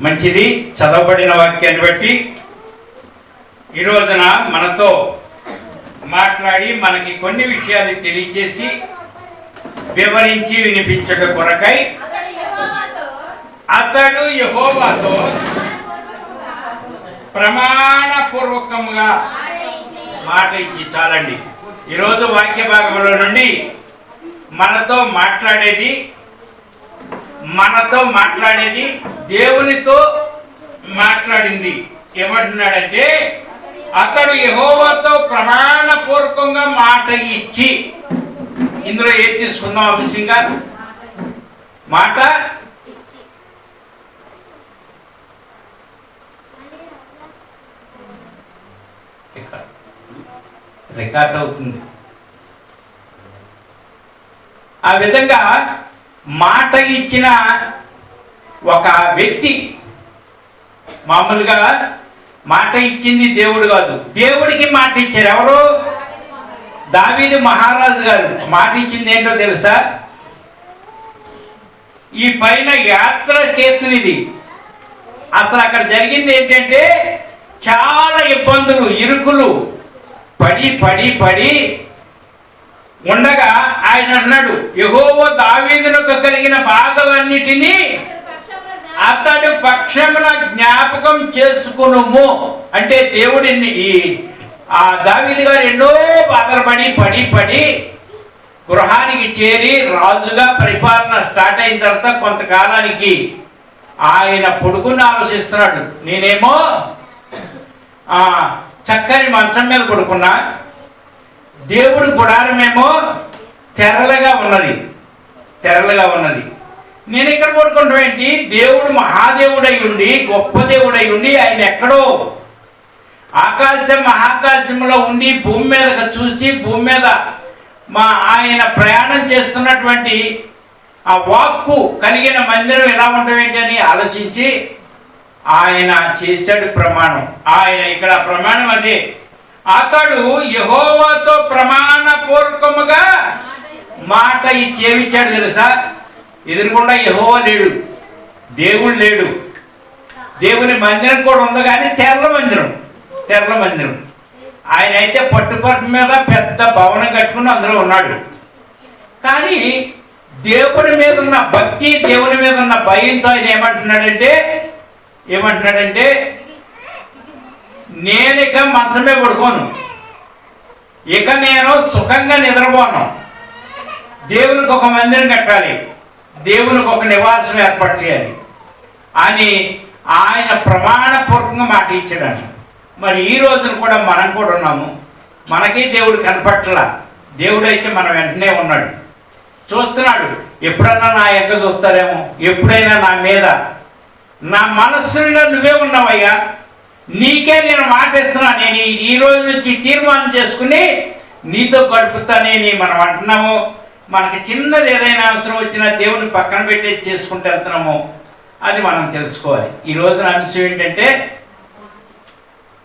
మంచిది. చదవబడిన వాక్యాన్ని బట్టి ఈ రోజున మనతో మాట్లాడి మనకి కొన్ని విషయాలు తెలియజేసి వివరించి వినిపించడం కొరకై అతడు యెహోవాతో ప్రమాణపూర్వకంగా మాట ఇచ్చి. చాలండి. ఈరోజు వాక్య భాగంలో నుండి మనతో మాట్లాడేది దేవునితో మాట్లాడింది. ఏమంటున్నాడంటే అతడు యెహోవాతో ప్రమాణపూర్వకంగా మాట ఇచ్చి. ఇందులో ఏది తీసుకుందాం? అవశ్యంగా మాట రికార్డ్ అవుతుంది. ఆ విధంగా మాట ఇచ్చిన ఒక వ్యక్తి, మామూలుగా మాట ఇచ్చింది దేవుడు కాదు, దేవుడికి మాట ఇచ్చారు. ఎవరు? దావీదు మహారాజు గారు. మాట ఇచ్చింది ఏంటో తెలుసా? ఈ పైన యాత్ర కీర్తనిది. అసలు అక్కడ జరిగింది ఏంటంటే చాలా ఇబ్బందులు, ఇరుకులు పడి పడి పడి ఉండగా ఆయన అన్నాడు, యెహోవా దావీదునకు కలిగిన బాధలన్నిటినీ అతడు పక్షమున జ్ఞాపకం చేసుకునుము. అంటే దేవుడిని ఆ దావీదు గారు ఎన్నో బాధలు పడి పడి పడి గృహానికి చేరి రాజుగా పరిపాలన స్టార్ట్ అయిన తర్వాత కొంతకాలానికి ఆయన పడుకుని ఆలోచిస్తున్నాడు. నేనేమో చక్కని మంచం మీద పడుకున్నా, దేవుడి గుడారమేమో తెరలుగా ఉన్నది. నేను ఇక్కడ పడుకుంటాం ఏంటి? దేవుడు మహాదేవుడై ఉండి, గొప్ప దేవుడై ఉండి, ఆయన ఎక్కడో మహాకాశంలో ఉండి భూమి మీదకి చూసి, భూమి మీద ఆయన ప్రయాణం చేస్తున్నటువంటి ఆ వాక్కు కలిగిన మందిరం ఎలా ఉండడం ఏంటి అని ఆలోచించి ఆయన చేశాడు ప్రమాణం. ఆయన ఇక్కడ ప్రమాణం అదే, అతడు యెహోవాతో ప్రమాణపూర్వకముగా మాట ఇచ్చి. ఏమిచ్చాడు తెలుసా? ఎదురుకుండా యెహోవా లేడు, దేవుడు లేడు. దేవుని మందిరం కూడా ఉంది, కానీ తెరల మందిరం. ఆయన అయితే పట్టుపరుపు మీద పెద్ద భవనం కట్టుకుని అందులో ఉన్నాడు. కానీ దేవుని మీద ఉన్న భక్తి, దేవుని మీద ఉన్న భయంతో ఆయన ఏమంటున్నాడంటే నేను ఇక మంచమే పడుకోను, ఇక నేను సుఖంగా నిద్రపోను, దేవునికి ఒక మందిరం కట్టాలి, దేవునికి ఒక నివాసం ఏర్పాటు చేయాలి అని ఆయన ప్రమాణపూర్వకంగా మాట ఇచ్చాడు. మరి ఈ రోజున కూడా మనం కూడా ఉన్నాము. మనకి దేవుడు కనపట్ల, దేవుడు అయితే మన వెంటనే ఉన్నాడు, చూస్తున్నాడు. ఎప్పుడన్నా నా ఎక్క చూస్తారేమో, ఎప్పుడైనా నా మీద, నా మనస్సులో నువ్వే ఉన్నావయ్యా, నీకే నేను మాట ఇస్తున్నా, నేను ఈ రోజు నుంచి తీర్మానం చేసుకుని నీతో గడుపుతానని మనం అంటున్నాము. మనకి చిన్నది ఏదైనా అవసరం వచ్చినా దేవుని పక్కన పెట్టేది చేసుకుంటూ వెళ్తున్నాము, అది మనం తెలుసుకోవాలి. ఈ రోజున అంశం ఏంటంటే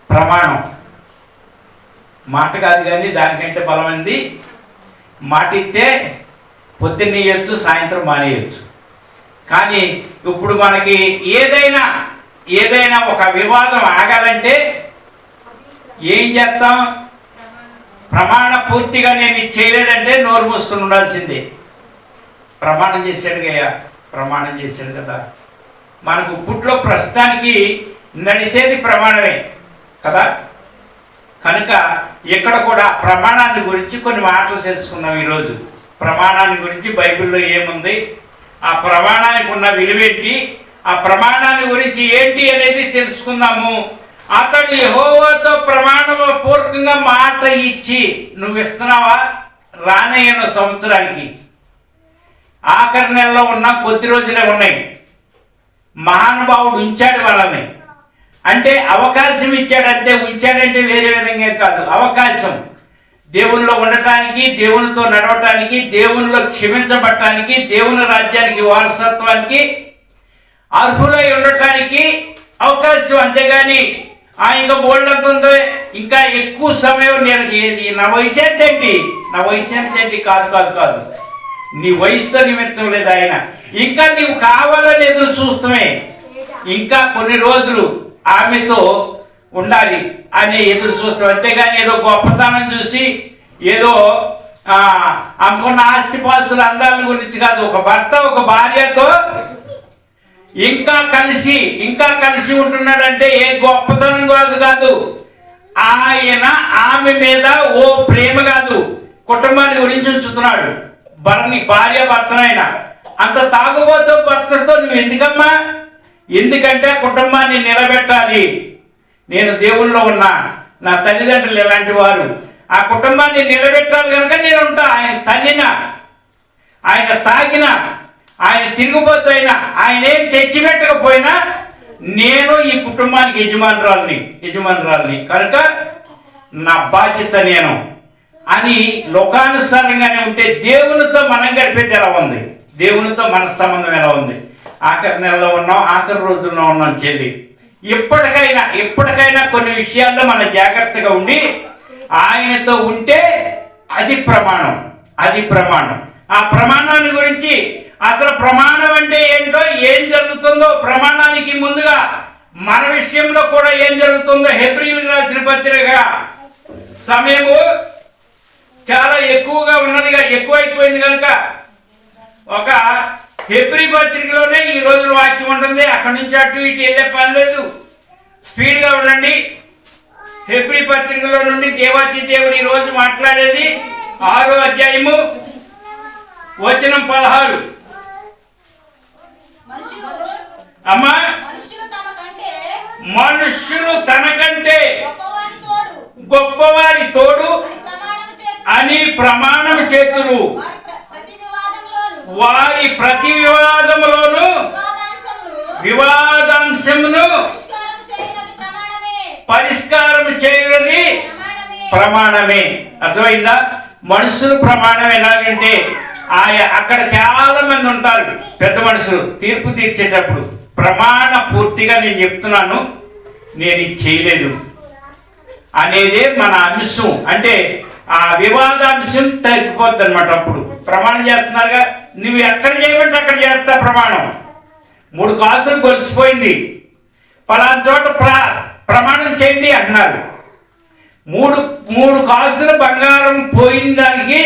ప్రమాణం. మాట కాదు కానీ దానికంటే బలమైంది. మాట ఇస్తే పొద్దున్న ఇయ్యొచ్చు, సాయంత్రం మానేయచ్చు. కానీ ఇప్పుడు మనకి ఏదైనా ఒక వివాదం ఆగాలంటే ఏం చేస్తాం? ప్రమాణ పూర్తిగా నేను ఇది చేయలేదంటే నోరు మూసుకుని ఉండాల్సిందే. ప్రమాణం చేశాడు కదా. మనకు ఇప్పట్లో ప్రస్తుతానికి నడిచేది ప్రమాణమే కదా. కనుక ఇక్కడ కూడా ప్రమాణాన్ని గురించి కొన్ని మాటలు తెలుసుకుందాం ఈరోజు. ప్రమాణాన్ని గురించి బైబిల్లో ఏముంది, ఆ ప్రమాణానికి ఉన్న విలువేంటి, ఆ ప్రమాణాన్ని గురించి ఏంటి అనేది తెలుసుకుందాము. అతడు యెహోవాతో ప్రమాణపూర్వకంగా మాట ఇచ్చి. నువ్వు ఇస్తున్నావా? రానయ్యన సంవత్సరానికి ఆఖరి నెలలో ఉన్న కొద్ది రోజులే ఉన్నాయి. మహానుభావుడు ఉంచాడు వాళ్ళని, అంటే అవకాశం ఇచ్చాడంతే. ఉంచాడంటే వేరే విధంగా కాదు, అవకాశం. దేవునిలో ఉండటానికి, దేవునితో నడవటానికి, దేవునిలో క్షమించబడటానికి, దేవుని రాజ్యానికి వారసత్వానికి అర్హులై ఉండటానికి అవకాశం. అంతేగాని ఇంకా బోల్డ్ అంత ఉంది, ఇంకా ఎక్కువ సమయం నేను నా వయసు ఏంటి, నా వయసు ఏంటి, కాదు కాదు కాదు, నీ వయసుతో నిమిత్తం లేదు ఆయన. ఇంకా నీవు కావాలని ఎదురు చూస్తామే, ఇంకా కొన్ని రోజులు ఆమెతో ఉండాలి అని ఎదురు చూస్తాం. అంతేగాని ఏదో గొప్పతనం చూసి ఏదో అనుకున్న ఆస్తిపాస్తుల అందాల గురించి కాదు. ఒక భర్త ఒక భార్యతో ఇంకా కలిసి ఉంటున్నాడంటే ఏ గొప్పతనం కాదు. ఆయన ఆమె మీద ఓ ప్రేమ కాదు, కుటుంబాన్ని గురించి ఉంచుతున్నాడు. భార్య భర్తనైనా అంత తాగుబోతూ భర్తతో నువ్వు ఎందుకమ్మా? ఎందుకంటే కుటుంబాన్ని నిలబెట్టాలి. నేను దేవుళ్ళో ఉన్నా, నా తల్లిదండ్రులు ఎలాంటి వారు, ఆ కుటుంబాన్ని నిలబెట్టాలి కనుక నేను ఉంటా. ఆయన తల్లినా, ఆయన తాగినా, ఆయన తిరుగుబోతైనా, ఆయన ఏం తెచ్చిపెట్టకపోయినా నేను ఈ కుటుంబానికి యజమానురాల్ని కనుక నా బాధ్యత నేను అని లోకానుసారంగానే ఉంటే దేవునితో మనం గడిపేది ఎలా ఉంది, దేవునితో మన సంబంధం ఎలా ఉంది. ఆఖరి నెలలో ఉన్నాం, ఆఖరి రోజుల్లో ఉన్నాం చెల్లి. ఎప్పటికైనా కొన్ని విషయాల్లో మనం జాగ్రత్తగా ఉండి ఆయనతో ఉంటే అది ప్రమాణం. ఆ ప్రమాణాన్ని గురించి అసలు ప్రమాణం అంటే ఏంటో, ఏం జరుగుతుందో, ప్రమాణానికి ముందుగా మన విషయంలో కూడా ఏం జరుగుతుందో హెబ్రీయులకు రాసిన పత్రిక సమయము చాలా ఎక్కువగా ఉన్నదిగా, ఎక్కువైపోయింది కనుక ఒక హెబ్రీ పత్రికలోనే ఈ రోజుల వాక్యం ఉంటుంది. అక్కడి నుంచి అటు ఇటు వెళ్ళే పని లేదు, స్పీడ్గా ఉండండి. హెబ్రీ పత్రికలో నుండి దేవాతి దేవుడు ఈ రోజు మాట్లాడేది 6వ అధ్యాయము వచనం 16. అమ్మా, మనుష్యులు తనకంటే గొప్పవారి తోడు అని ప్రమాణం చేతురు, వారి ప్రతి వివాదాంశమును పరిష్కారం చేయనది ప్రమాణమే. అర్థమైందా? మనుషులు ప్రమాణం ఎలాగంటే అక్కడ చాలా మంది ఉంటారు పెద్ద మనుషులు తీర్పు తీర్చేటప్పుడు ప్రమాణ పూర్తిగా నేను చెప్తున్నాను, నేను ఇది చేయలేదు అనేదే మన అంశం. అంటే ఆ వివాదాంశం తగ్గిపోద్ది అనమాట. అప్పుడు ప్రమాణం చేస్తున్నారుగా, నువ్వు ఎక్కడ చేయమంటే అక్కడ చేస్తా ప్రమాణం. 3 కాసులు గొలిసిపోయింది, పలానా చోట ప్రమాణం చేయండి అంటున్నారు. 3 కాసులు బంగారం పోయిన దానికి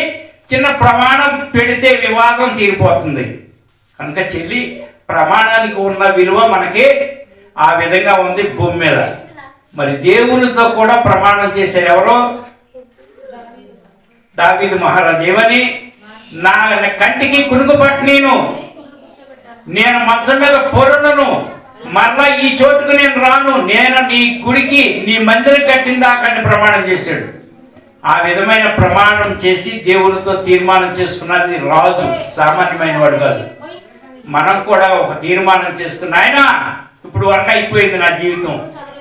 చిన్న ప్రమాణం పెడితే వివాదం తీరిపోతుంది. కనుక చెల్లి, ప్రమాణానికి ఉన్న విలువ మనకి ఆ విధంగా ఉంది భూమి మీద. మరి దేవునితో కూడా ప్రమాణం చేశారు ఎవరో? దావీదు మహారాజు. ఏమని? నా కంటికి కునుకుపట్టి నేను మంచం మీద పొరులను, మరలా ఈ చోటుకు నేను రాను, నేను నీ గుడికి నీ మందిరం కట్టిన దాకా ప్రమాణం చేశాడు. ఆ విధమైన ప్రమాణం చేసి దేవునితో తీర్మానం చేసుకున్నది రాజు, సామాన్యమైన వాడు కాదు. మనం కూడా ఒక తీర్మానం చేసుకున్న, ఆయన ఇప్పుడు వరకు అయిపోయింది నా జీవితం,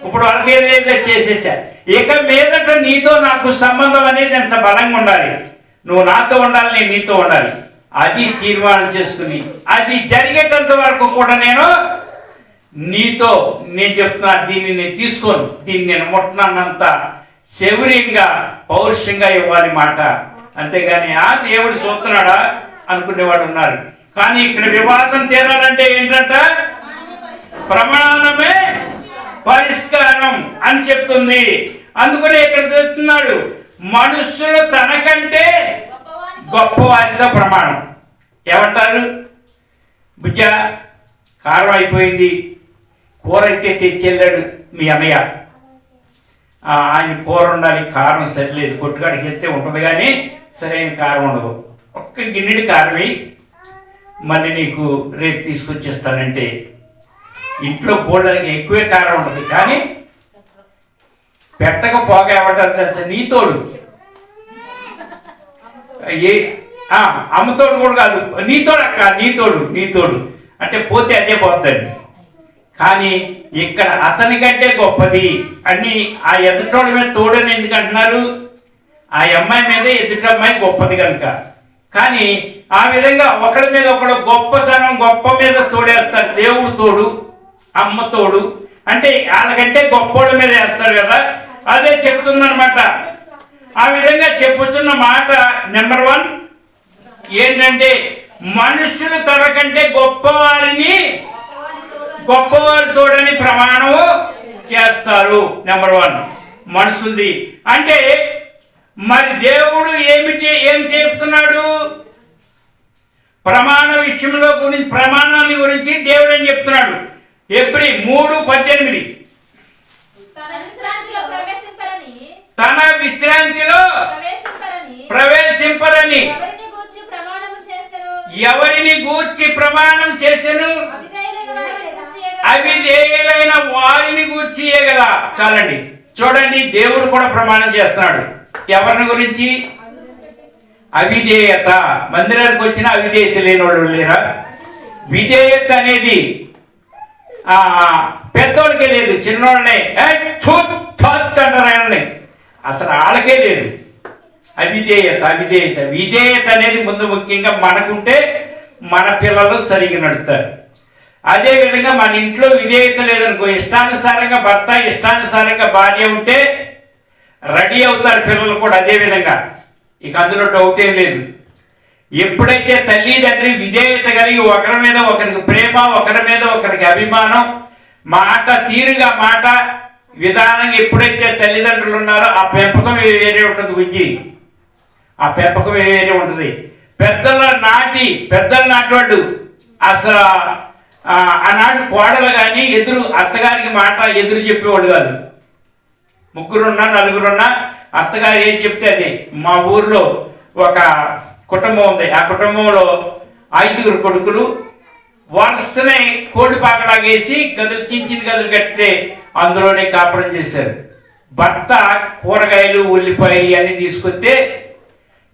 ఇప్పుడు వరకు ఏదైతే చేసేసా, ఇక మీదట నీతో నాకు సంబంధం అనేది ఎంత బలంగా ఉండాలి, నువ్వు నాతో ఉండాలి, నేను నీతో ఉండాలి, అది తీర్మానం చేసుకుని అది జరిగేటంత వరకు కూడా నేను చెప్తున్నా, దీన్ని నేను తీసుకోను, దీన్ని నేను ముట్టనంత శౌర్యంగా పౌరుషంగా ఇవ్వాలి మాట. అంతేగాని దేవుడు చూస్తున్నాడా అనుకునేవాడు ఉన్నారు. కానీ ఇక్కడ వివాదం తీరాలంటే ఏంటంట? ప్రమాణమే పరిష్కారం అని చెప్తుంది. అందుకనే ఇక్కడ చెప్తున్నాడు, మనుషులు తనకంటే గొప్పవారితో ప్రమాణం. ఏమంటారు? బుజ్జ కారం అయిపోయింది, కూర అయితే తెచ్చెళ్ళాడు మీ అన్నయ్య, ఆయన కూర ఉండాలి, కారం సరిలేదు, కొట్టుకాడికి వెళ్తే ఉంటుంది కానీ సరైన కారం ఉండదు, ఒక్క గిన్నెడి కారమే మళ్ళీ నీకు రేపు తీసుకొచ్చేస్తానంటే ఇంట్లో పోవడానికి ఎక్కువే కారం ఉంటుంది, కానీ పెట్టకపోగా ఏమంటారు తెలుసా? నీతోడు. అమ్మతోడు కూడా కాదు, నీతోడు అక్క, నీతోడు అంటే పోతే అదే పోద్దండి. కానీ ఇక్కడ అతనికంటే గొప్పది అని ఆ ఎదుటోడి మీద తోడని ఎందుకు అంటున్నారు? ఆ అమ్మాయి మీద ఎదుటి అమ్మాయి గొప్పది కనుక. కానీ ఆ విధంగా ఒకరి మీద ఒకడు గొప్పతనం, గొప్ప మీద తోడేస్తారు. దేవుడు తోడు, అమ్మ తోడు, అంటే వాళ్ళకంటే గొప్పోళ్ళ మీద వేస్తారు కదా, అదే చెప్తుందనమాట. ఆ విధంగా చెప్పుతున్న మాట నెంబర్ 1 ఏంటంటే మనుషులు తనకంటే గొప్పవారి తోడని ప్రమాణము చేస్తారు. నెంబర్ 1 మనుషులది. అంటే మరి దేవుడు ఏం చెప్తున్నాడు? ప్రమాణాన్ని గురించి దేవుడు ఏం చెప్తున్నాడు? ఎబ్రీ 3:18 తన విశ్రాంతిలో ప్రవేశింపరని ఎవరిని గూర్చి ప్రమాణం చేసెను? అవిధేయులైన వారిని గూర్చియే కదా. చాలండి, చూడండి, దేవుడు కూడా ప్రమాణం చేస్తున్నాడు. ఎవరిని గురించి? అవిధేయత. మందిరానికి వచ్చిన అవిధేయత లేని వాళ్ళు లేరా? విధేయత అనేది పెద్దోళ్ళకే లేదు, చిన్నోళ్ళనే అంటారు. అసలు వాళ్ళకే లేదు విధేయత అనేది ముందు ముఖ్యంగా మనకుంటే మన పిల్లలు సరిగ్గా నడుస్తారు. అదేవిధంగా మన ఇంట్లో విధేయత లేదనుకో, ఇష్టానుసారంగా భర్త ఇష్టానుసారంగా భార్య ఉంటే రెడీ అవుతారు పిల్లలు కూడా అదేవిధంగా. ఇక అందులో డౌటే లేదు. ఎప్పుడైతే తల్లిదండ్రి విధేయత కలిగి ఒకరి మీద ఒకరికి ప్రేమ, ఒకరి మీద ఒకరికి అభిమానం, మాట తీరుగా మాట విధానంగా ఎప్పుడైతే తల్లిదండ్రులు ఉన్నారో ఆ పెంపకం వేరే ఉంటుంది. బుజ్జి, ఆ పెంపకం వేరే ఉంటుంది. పెద్దల నాటివాడు అసలు ఆనాడు కోడలు కానీ అత్తగారికి మాట ఎదురు చెప్పేవాడు కాదు. 3 4 అత్తగారు ఏం చెప్తే అది. మా ఊర్లో ఒక కుటుంబం ఉంది. ఆ కుటుంబంలో 5 కొడుకులు వరుసనే కోడిపాకలాగేసి గదులు, చిన్న గదులు కట్టితే అందులోనే కాపురం చేశారు. భర్త కూరగాయలు, ఉల్లిపాయలు అన్నీ తీసుకొస్తే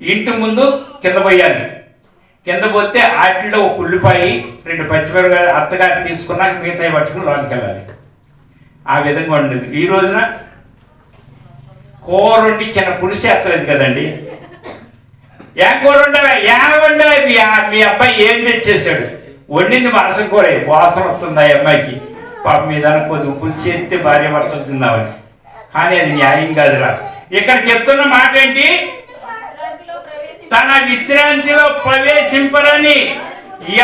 ఇంటి ముందు కింద పోయాలి. కింద పోతే వాటిలో ఒక ఉల్లిపాయ, 2 పచ్చిమిరపకాయలు అత్తగారు తీసుకున్నాక మిగతాయి పట్టుకుని లోనికి వెళ్ళాలి. ఆ విధంగా ఉండేది. ఈ రోజున కూర వండి చిన్న పులుసు ఎత్తలేదు కదండి. ఏం కూర ఉండవా? మీ అబ్బాయి ఏం తెచ్చేసాడు? వండింది మాసం కూర, వాసన వస్తుంది ఆ అమ్మాయికి. పాప మీద అనుకోదు పులుసు ఎత్తే భార్య భర్తలు తిందామని. కానీ అది న్యాయం కాదురా. ఇక్కడ చెప్తున్న మాట ఏంటి? తన విశ్రాంతిలో ప్రవేశింపరని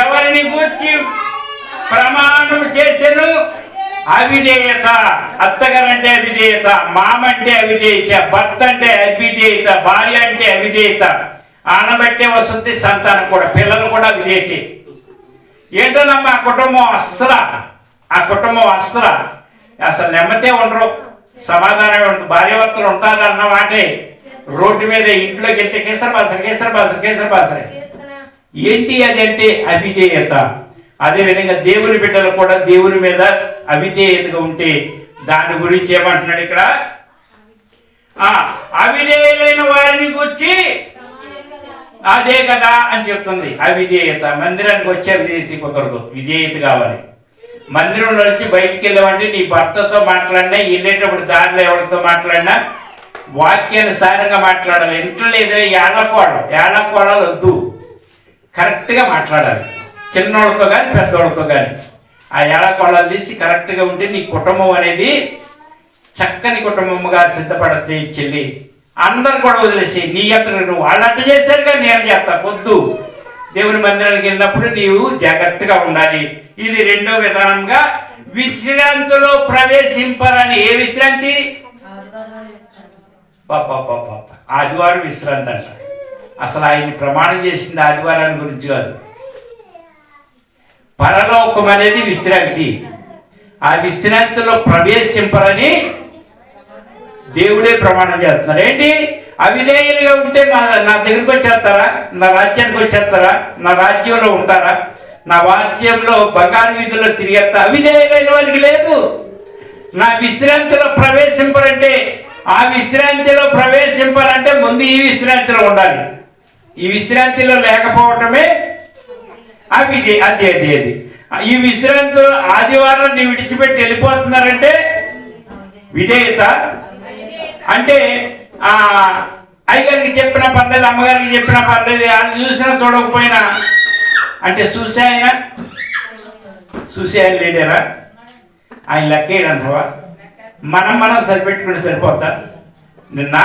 ఎవరిని గూర్చి ప్రమాణం చేసెను? అవిధేయత. అత్తగారు అంటే అవిధేయత, మామ అంటే అవిధేయత, భర్త అంటే అవిధేయత, భార్య అంటే అవిధేయత. ఆనబట్టే వస్తుంది సంతానం కూడా, పిల్లలు కూడా అవిధేయతే. ఏంటోనమ్మా ఆ కుటుంబం అసలు నెమ్మతే ఉండరు, సమాధానమే ఉండదు. భార్యభర్తలు ఉంటారు అన్న మాటే రోడ్డు మీద ఇంట్లోకి వెళ్తే కేసరబాసరే. ఏంటి అది అంటే అవిధేయత. అదేవిధంగా దేవుని బిడ్డలు కూడా దేవుని మీద అవిధేయతగా ఉంటే దాని గురించి ఏమంటున్నాడు ఇక్కడ? అవిధేయులైన వారిని గురించి అదే కదా అని చెప్తుంది. అవిధేయత. మందిరానికి వచ్చి అవిధేయత కుదరదు, విధేయత కావాలి. మందిరంలో నుంచి బయటికి వెళ్ళామంటే నీ భర్తతో మాట్లాడినా, వెళ్ళేటప్పుడు దారిలో ఎవరితో మాట్లాడినా వాక్యానుసారంగా మాట్లాడాలి. ఇంట్లో లేదా ఏళ్ళకోళాలు వద్దు, కరెక్ట్గా మాట్లాడాలి. చిన్నోళ్ళతో కానీ పెద్దోళ్ళతో కానీ ఆ ఏళ్ళకోళాలు తీసి కరెక్ట్గా ఉంటే నీ కుటుంబం అనేది చక్కని కుటుంబముగా సిద్ధపడద్ది. చెల్లి, అందరు కూడా వదిలేసి నీ అతను నువ్వు వాళ్ళు అట్ట చేశారుగా నేను చేస్తా. పొద్దు దేవుని మందిరానికి వెళ్ళినప్పుడు నీవు జాగ్రత్తగా ఉండాలి. ఇది 2వ విధానంగా విశ్రాంతిలో ప్రవేశింపాలని. ఏ విశ్రాంతి? ఆదివారం విశ్రాంతి అంట. అసలు ఆయన ప్రమాణం చేసింది ఆదివారాన్ని గురించి కాదు. పరలోకం అనేది విశ్రాంతి. ఆ విశ్రాంతిలో ప్రవేశింపరని దేవుడే ప్రమాణం చేస్తున్నారు. ఏంటి? అవిధేయులుగా ఉంటే నా దగ్గరికి వచ్చేస్తారా? నా రాజ్యానికి వచ్చేస్తారా? నా రాజ్యంలో ఉంటారా? నా వాక్యంలో బంగారు వీధుల్లో తిరిగేస్తా? అవిధేయులైన వారికి లేదు. నా విశ్రాంతిలో ప్రవేశింపరంటే, ఆ విశ్రాంతిలో ప్రవేశింపాలంటే ముందు ఈ విశ్రాంతిలో ఉండాలి. ఈ విశ్రాంతిలో లేకపోవటమే అవిధే. అది ఈ విశ్రాంతిలో ఆదివారం నీ విడిచిపెట్టి వెళ్ళిపోతున్నారంటే విధేయత. అంటే అయ్యగారికి చెప్పినా పర్లేదు, అమ్మగారికి చెప్పినా పర్లేదు, వాళ్ళు చూసినా చూడకపోయినా అంటే చూసే ఆయన లేడేరా? ఆయన లెక్కేయడంటావా? మనం సరిపెట్టుకుంటే సరిపోతా? నిన్న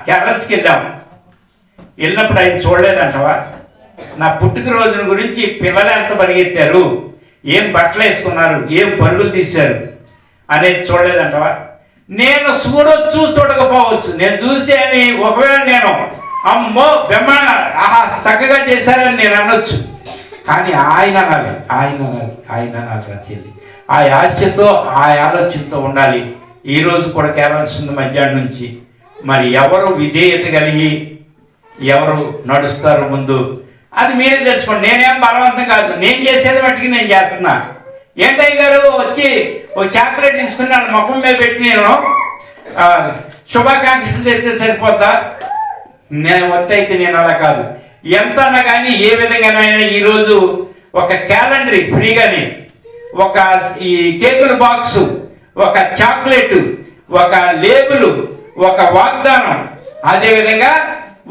కేరళకి వెళ్ళినప్పుడు ఆయన చూడలేదంటావా? నా పుట్టినరోజున గురించి పిల్లలు ఎంత పరిగెత్తారు, ఏం బట్టలు వేసుకున్నారు, ఏం పరుగులు తీశారు అనేది చూడలేదంటావా? నేను చూడొచ్చు చూడకపోవచ్చు, నేను చూసేది ఒకవేళ నేను అమ్మో బ్రహ్మాండ ఆహా చక్కగా చేశారని నేను అనొచ్చు, కానీ ఆయన అనాలి చెల్లి. ఆ ఆశతో ఆ ఆలోచనతో ఉండాలి. ఈరోజు కూడా కేరళ మధ్యాహ్నం నుంచి మరి ఎవరు విధేయత కలిగి ఎవరు నడుస్తారు ముందు అది మీరే తెలుసుకోండి. నేనేం బలవంతం కాదు, నేను చేసేది మట్టికి నేను చేస్తున్నా. ఏంటయ్య గారు వచ్చి ఓ చాక్లెట్ తీసుకున్నాను ముఖం మీద పెట్టి నేను శుభాకాంక్షలు తెస్తే సరిపోద్దా? నేను వంతైతే నేను అలా కాదు. ఎంత అన్నా కానీ ఏ విధంగానైనా ఈరోజు ఒక క్యాలెండర్ ఫ్రీగానే, ఒక ఈ కేకుల బాక్సు, ఒక చాక్లెట్, ఒక లేబుల్, ఒక వాగ్దానం, అదేవిధంగా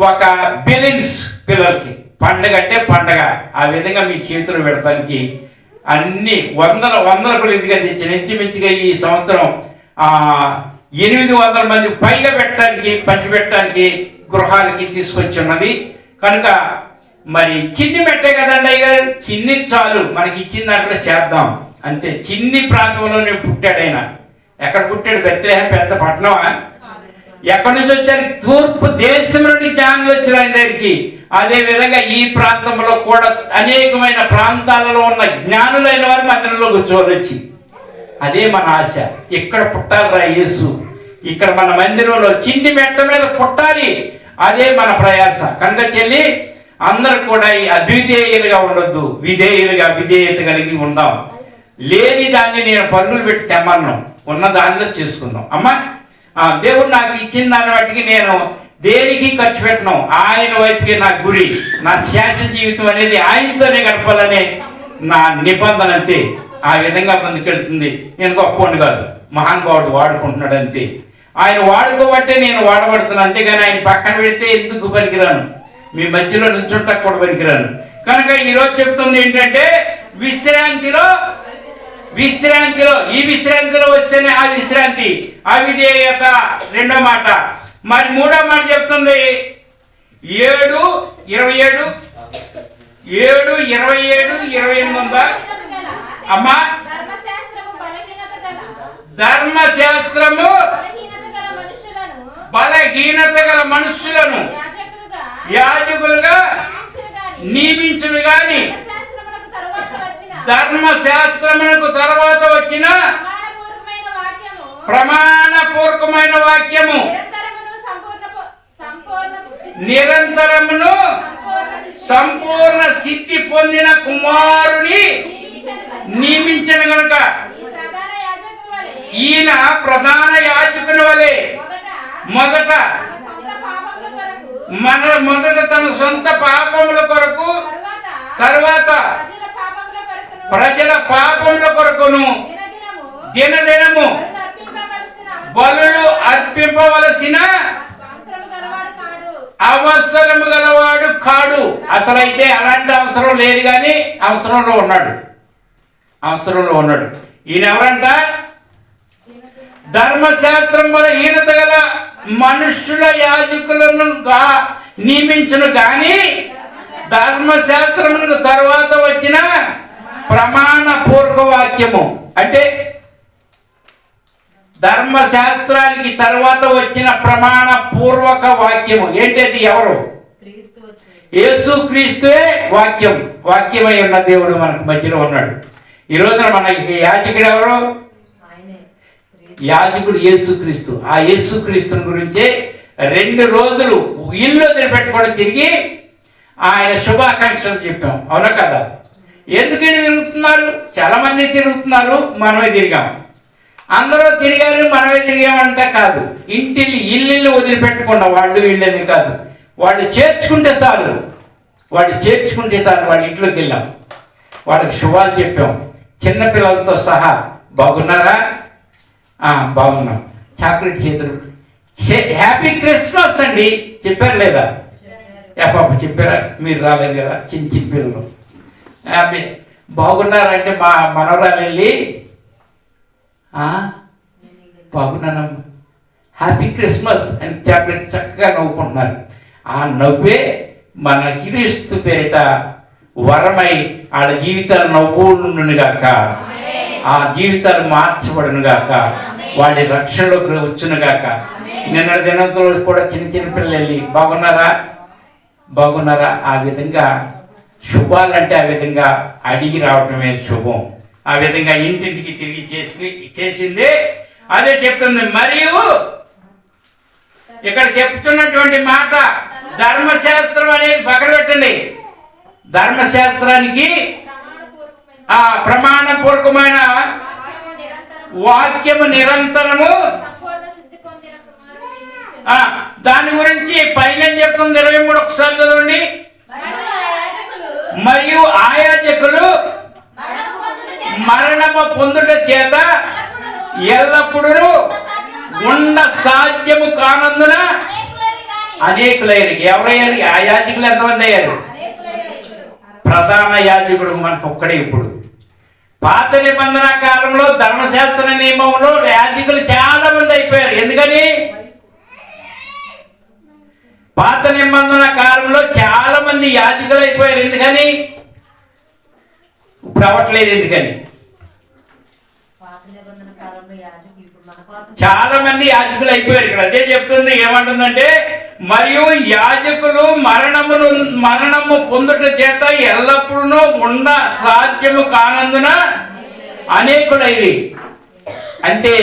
ఒక బెలూన్స్ పిల్లలకి. పండగ అంటే పండగ. ఆ విధంగా మీ చేతులు పెడతానికి అన్ని వందల కొలిదిగా తెచ్చిన ఇంచుమించుగా ఈ సంవత్సరం 800 మంది పైగా పెట్టడానికి పంచిపెట్టడానికి గృహాలకి తీసుకొచ్చి ఉన్నది. కనుక మరి చిన్ని పెట్టే కదండి అయ్య గారు, చిన్ని చాలు మనకి ఇచ్చిన దాంట్లో చేద్దాం అంతే. చిన్ని ప్రాంతంలోనే పుట్టాడు ఆయన. ఎక్కడ పుట్టాడు? బెత్లెహేం పెద్ద పట్టణమా? ఎక్కడి నుంచి వచ్చారు? తూర్పు దేశం నుండి జ్ఞానులు వచ్చారు ఆయన దగ్గరికి. అదే విధంగా ఈ ప్రాంతంలో కూడా అనేకమైన ప్రాంతాలలో ఉన్న జ్ఞానులైన వారు మందిరంలో కూర్చోవచ్చు. అదే మన ఆశ. ఇక్కడ పుట్టాలిరా యేసు, ఇక్కడ మన మందిరంలో చిన్ని మెట్ట మీద పుట్టాలి. అదే మన ప్రయాస. కనుక చెల్లి అందరూ కూడా ఈ అద్విధేయులుగా ఉండొద్దు, విధేయత కలిగి ఉందాం. లేని దాన్ని నేను పరుగులు పెట్టి తెమ్మను, ఉన్న దానిలో చేసుకుందాం. అమ్మా దేవుడు నాకు ఇచ్చిన దాన్ని బట్టి నేను దేనికి ఖర్చు పెట్టను. ఆయన వైపుకి నా గురి, నా శేష జీవితం అనేది ఆయనతోనే గడపాలనే నా నిబంధన అంతే. ఆ విధంగా ముందుకెళ్తుంది. నేను గొప్పవాడిని కాదు, మహానుభావుడు వాడుకుంటున్నాడు అంతే. ఆయన వాడుకోబట్టే నేను వాడబడుతున్నాను, అంతేగాని ఆయన పక్కన పెడితే ఎందుకు పనికిరాను, మీ మధ్యలో నుంచుంటకు కూడా పనికిరాను. కనుక ఈరోజు చెప్తుంది ఏంటంటే విశ్రాంతిలో ఈ విశ్రాంతిలో వస్తేనే ఆ విశ్రాంతి, అవిధేయత రెండో మాట. మరి మూడో మాట చెప్తుంది 7:27-28 ఉందా అమ్మా? ధర్మశాస్త్రము బలహీనత గల మనుషులను యాజకులుగా నియమించును గాని ధర్మశాస్త్రమునకు తర్వాత వచ్చిన ప్రమాణపూర్వకమైన వాక్యము నిరంతరమును సంపూర్ణ సిద్ధి పొందిన కుమారుని నియమించిన గనుక ఈయన ప్రధాన యాజకుని వలె మొదట తన సొంత పాపముల కొరకు, తర్వాత ప్రజల పాపముల కొరకును దినదినము బలులు అర్పింపవలసిన అవసరము గలవాడు కాడు. అసలైతే అలాంటి అవసరం లేదు, కానీ అవసరంలో ఉన్నాడు. ఈయన ఎవరంట? ధర్మశాస్త్రం బలహీనత గల మనుష్యుల యాజకులను నియమించును గాని ధర్మశాస్త్రమునకు తర్వాత వచ్చిన ప్రమాణపూర్వక వాక్యము. అంటే ధర్మశాస్త్రానికి తర్వాత వచ్చిన ప్రమాణపూర్వక వాక్యము ఏంటది? ఎవరు? యేసు క్రీస్తువే వాక్యమై ఉన్న దేవుడు మనకు మధ్యలో ఉన్నాడు. ఈ రోజున మనకి యాజకుడు ఎవరు? యాజకుడు యేసుక్రీస్తు. ఆ యేసుక్రీస్తుని గురించే 2 రోజులు ఇల్లు వదిలిపెట్టుకోవడం తిరిగి ఆయన శుభాకాంక్షలు చెప్పాం, అవునా కదా? ఎందుకని తిరుగుతున్నారు? చాలా మంది తిరుగుతున్నారు, మనమే తిరిగాం. అందరూ తిరిగారు, మనమే తిరిగామంటే కాదు. ఇల్లు వదిలిపెట్టకుండా వాళ్ళు వీళ్ళని కాదు, వాళ్ళు చేర్చుకుంటే చాలు. వాళ్ళ ఇంట్లోకి వెళ్ళాం, వాళ్ళకి శుభాలు చెప్పాం, చిన్నపిల్లలతో సహా. బాగున్నారా? బాగున్నాం. చాక్లెట్ చేతులు, హ్యాపీ క్రిస్మస్ అండి చెప్పారు లేదా? పాప చెప్పారా? మీరు రాలేదు కదా, చిన్న పిల్లలు. బాగున్నారంటే మా మనవరాలు వెళ్ళి బాగున్నానమ్మా, హ్యాపీ క్రిస్మస్ అని చాక్లెట్ చక్కగా నవ్వుకుంటున్నారు. ఆ నవ్వే మన క్రీస్తు పేరిట వరమై వాళ్ళ జీవితాలు నవ్వునుగాక, ఆ జీవితాలు మార్చబడునుగాక, వాళ్ళ రక్షణలోకి వచ్చునుగాక. నిన్న దినంతో కూడా చిన్న చిన్న పిల్లలు వెళ్ళి బాగున్నారా బాగున్నారా, ఆ విధంగా శుభాలంటే ఆ విధంగా అడిగి రావటమే శుభం. ఆ విధంగా ఇంటింటికి తిరిగి చేసింది అదే చెప్తుంది. మరియు ఇక్కడ చెప్తున్నటువంటి మాట ధర్మశాస్త్రం అనేది పక్కన పెట్టండి. ధర్మశాస్త్రానికి ఆ ప్రమాణపూర్వకమైన వాక్యము నిరంతరము, దాని గురించి పైన చెప్తుంది 23 ఒకసారి చదవండి. మరియు ఆయాజకులు మరణము పొందుట చేత ఎల్లప్పుడూ ఉండ సాధ్యము కానందున అనేకులయ్యారు. ఎవరయ్యారు? ఆ యాజకులు ఎంతమంది అయ్యారు? ప్రధాన యాజకుడు మనకు ఒక్కడే. ఇప్పుడు పాత నిబంధన కాలంలో ధర్మశాస్త్ర నియమంలో యాజకులు చాలా మంది అయిపోయారు. ఎందుకని? పాత నిబంధన కాలంలో చాలా మంది యాజకులు అయిపోయారు. ఎందుకని? ఇప్పుడు అవ్వట్లేదు. ఎందుకని? చాలా మంది యాజకులు అయిపోయారు. ఇక్కడ అదే చెప్తుంది. ఏమంటుందంటే, మరియు యాజకులు మరణము పొందుట చేత ఎల్లప్పుడూ ఉండ సాధ్యము కానందున అనేకులైరి. అంటే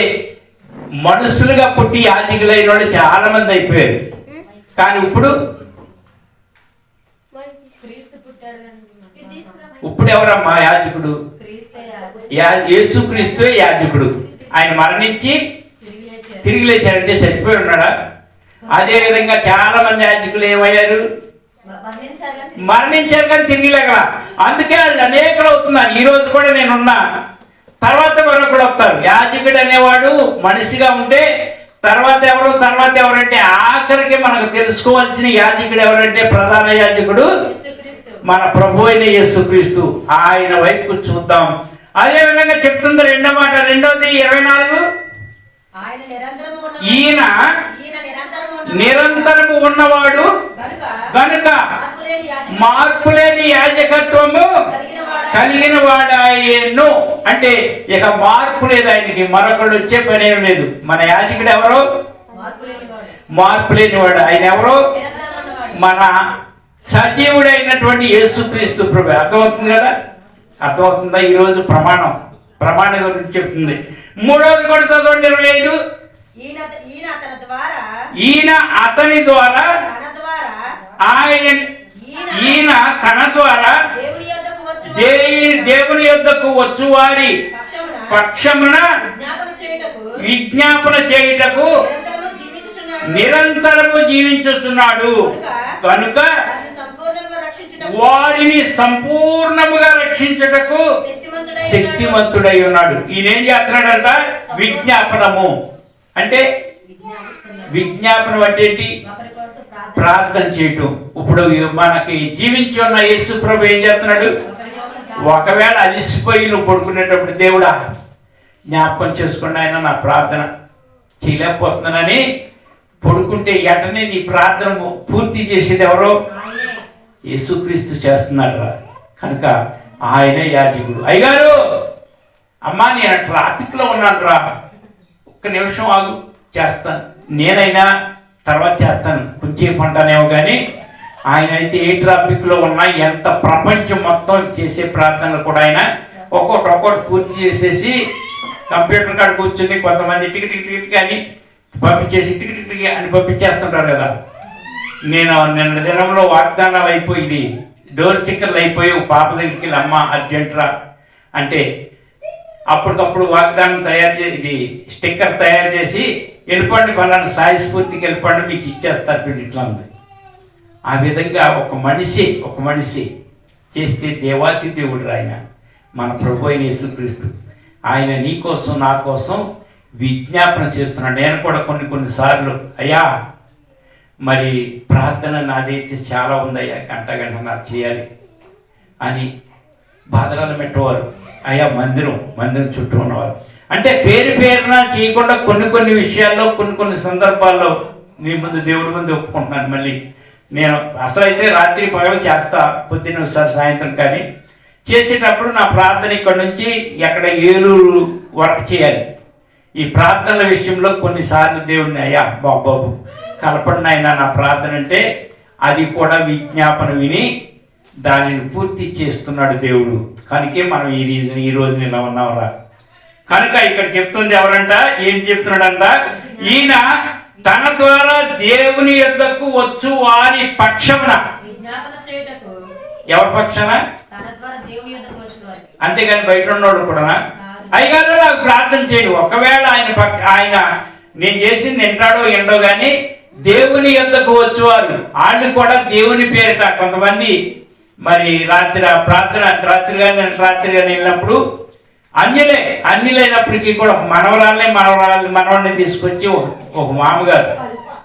మనుషులుగా పుట్టి యాజకులైన వాళ్ళు చాలా మంది అయిపోయారు. కానీ ఇప్పుడు ఎవరమ్మా యాజకుడు? యేసుక్రీస్తు యాజకుడు. ఆయన మరణించి తిరిగి లేచాడంటే చచ్చిపోయి ఉన్నాడా? అదే విధంగా చాలా మంది యాజకులు ఏమయ్యారు? మరణించారు కానీ తిరిగి లేగల. అందుకే వాళ్ళు అనేకలు అవుతున్నారు. ఈ రోజు కూడా నేనున్నా, తర్వాత మరొకడు వస్తారు. యాజకుడు అనేవాడు మనిషిగా ఉంటే తర్వాత ఎవరంటే ఆఖరికి మనకు తెలుసుకోవాల్సిన యాజకుడు ఎవరంటే ప్రధాన యాజకుడు మన ప్రభు అయిన యేసుక్రీస్తు. ఆయన వైపు చూద్దాం. అదే విధంగా చెప్తుంది రెండో మాట, 2:24, ఈయన నిరంతరము ఉన్నవాడు కనుక మార్పులేని యాజకత్వము కలిగిన వాడాయను. అంటే ఇక మార్పు లేదు ఆయనకి, మరొకళ్ళు వచ్చే పని ఏం లేదు. మన యాజకుడు ఎవరు? మార్పు లేనివాడు. ఆయన ఎవరు? మన సజీవుడైనటువంటి యేసుక్రీస్తు ప్రభు. అర్థమవుతుంది కదా? అర్థమవుతుందా? ఈరోజు ప్రమాణం గురించి చెప్తుంది. 3వది కూడా చదవండి, 25. ఈయన అతని ద్వారా ఈయన తన ద్వారా దేవుని యొద్దకు వచ్చు వారి పక్షమున విజ్ఞాపన చేయుటకు నిరంతరము జీవించుచున్నాడు కనుక వారిని సంపూర్ణముగా రక్షించుటకు శక్తిమంతుడై ఉన్నాడు. ఈయన ఏం చేస్తున్నాడంట? విజ్ఞాపనము. అంటే విజ్ఞాపనం అంటే ఏంటి? ప్రార్థన చేయటం. ఇప్పుడు మనకి జీవించి ఉన్న యేసు ప్రభు ఏం చేస్తున్నాడు? ఒకవేళ అలిసిపోయి నువ్వు పడుకునేటప్పుడు, దేవుడా జ్ఞాపకం చేసుకోండి ఆయన, నా ప్రార్థన చేయలేకపోతున్నానని పడుకుంటే వెంటనే నీ ప్రార్థన పూర్తి చేసేది ఎవరో? యేసుక్రీస్తు చేస్తున్నాడు రా. కనుక ఆయనే యాజకుడు. అయ్యగారు, అమ్మా నేను ట్రాఫిక్లో ఉన్నాను రా, ఒక్క నిమిషం ఆగు, చేస్తాను. నేనైనా తర్వాత చేస్తాను, కొంచెం అంటానేమో. కానీ ఆయన అయితే ఏ ట్రాఫిక్లో ఉన్నా, ఎంత ప్రపంచం మొత్తం చేసే ప్రార్థనలు కూడా ఆయన ఒక్కొక్కటి పూర్తి చేసేసి కంప్యూటర్ కాడ కూర్చొని కొంతమంది టికెట్ కానీ పంపించేసి టికెట్ అని పంపించేస్తుంటారు కదా. నేను నిన్న దినంలో వాగ్దానాలు అయిపోయింది, డోర్ స్టిక్కర్లు అయిపోయి పాప దగ్గరికి వెళ్ళి అమ్మ అర్జెంట్రా అంటే అప్పటికప్పుడు వాగ్దానం ఇది స్టిక్కర్ తయారు చేసి వెళ్ళిపోండి, ఫలానా సాయి స్ఫూర్తికి వెళ్ళిపోండి, మీకు ఇచ్చేస్తారు ఇట్లా ఉంది. ఆ విధంగా ఒక మనిషి చేస్తే దేవాతి దేవుడు ఆయన, మన ప్రభు అయిన యేసుక్రీస్తు. ఆయన నీ కోసం నా కోసం విజ్ఞాపన చేస్తున్నాడు. నేను కూడా కొన్నిసార్లు అయ్యా మరి ప్రార్థన నాదైతే చాలా ఉందయ్యా, గంట నాకు చేయాలి అని బాధలను పెట్టేవారు. అయ్యా మందిరం చుట్టూ ఉన్నవారు. అంటే పేరున చేయకుండా కొన్ని విషయాల్లో కొన్ని సందర్భాల్లో నీ ముందు దేవుడి ముందు ఒప్పుకుంటున్నాను. మళ్ళీ నేను అసలైతే రాత్రి పగలు చేస్తా, పొద్దున్న ఒకసారి సాయంత్రం. కానీ చేసేటప్పుడు నా ప్రార్థన ఇక్కడ నుంచి ఎక్కడ ఏలూరు వరకు చేయాలి. ఈ ప్రార్థనల విషయంలో కొన్నిసార్లు దేవుడిని అయ్యా బాబు కలపండి అయినా నా ప్రార్థన అంటే అది కూడా విజ్ఞాపన విని దానిని పూర్తి చేస్తున్నాడు దేవుడు. కనుకే మనం ఈ రోజున ఇలా ఉన్నామరా. కనుక ఇక్కడ చెప్తుంది ఎవరంట, ఏం చెప్తున్నాడంట, ఈయన తన ద్వారా దేవుని యొద్దకు వచ్చు వారి పక్షమున. ఎవరి పక్షాన? అంతేగాని బయట ఉన్నవాడు కూడా అయ్యగారు నాకు ప్రార్థన చేయడు. ఒకవేళ ఆయన నేను చేసింది వింటాడో ఎండో కానీ దేవుని యొద్దకు వచ్చేవారు వాళ్ళు కూడా దేవుని పేరిట కొంతమంది మరి రాత్రి కానీ వెళ్ళినప్పుడు అన్యులైనప్పటికీ కూడా మనవడిని తీసుకొచ్చి ఒక మామగారు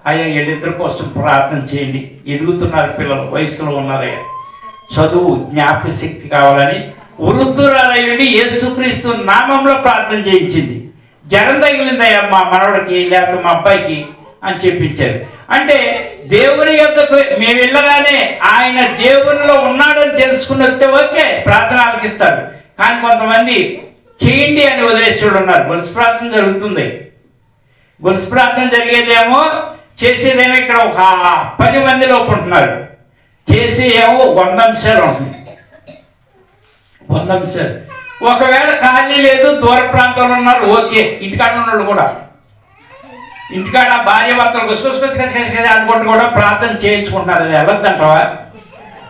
అయ్యా వీళ్ళిద్దరి కోసం ప్రార్థన చేయండి, ఎదుగుతున్నారు పిల్లలు, వయసులో ఉన్నారయ్యా, చదువు జ్ఞాపక శక్తి కావాలని వృద్ధురాలయ్యండి యేసుక్రీస్తు నామంలో ప్రార్థన చేయించింది. జ్వరం తగిలిందయ్యా మా మనవడికి లేకపోతే మా అబ్బాయికి అని చెప్పించారు. అంటే దేవుని యొద్దకు మేము వెళ్ళగానే ఆయన దేవునిలో ఉన్నాడని తెలుసుకుని వస్తే ఓకే ప్రార్థన ఆలకిస్తాడు. కానీ కొంతమంది చేయండి అని వదిలేసేవాడు ఉన్నారు. గొలుసు ప్రార్థన జరుగుతుంది. గొలుసు ప్రార్థన జరిగేదేమో చేసేదేమో ఇక్కడ ఒక 10 మంది లోపు ఉంటున్నారు. చేసే ఏమో 100 అంశాలు ఉంటుంది. 100 అంశాలు. ఒకవేళ ఖాళీ లేదు, దూర ప్రాంతంలో ఉన్నారు, ఓకే. ఇంటికాడ ఉన్నాడు కూడా ఇంటికాడ భార్య భర్తలు గుసగుసగుస అనుకుంటూ కూడా ప్రార్థన చేయించుకుంటున్నారు. అది వెళ్ళొద్దంటావా?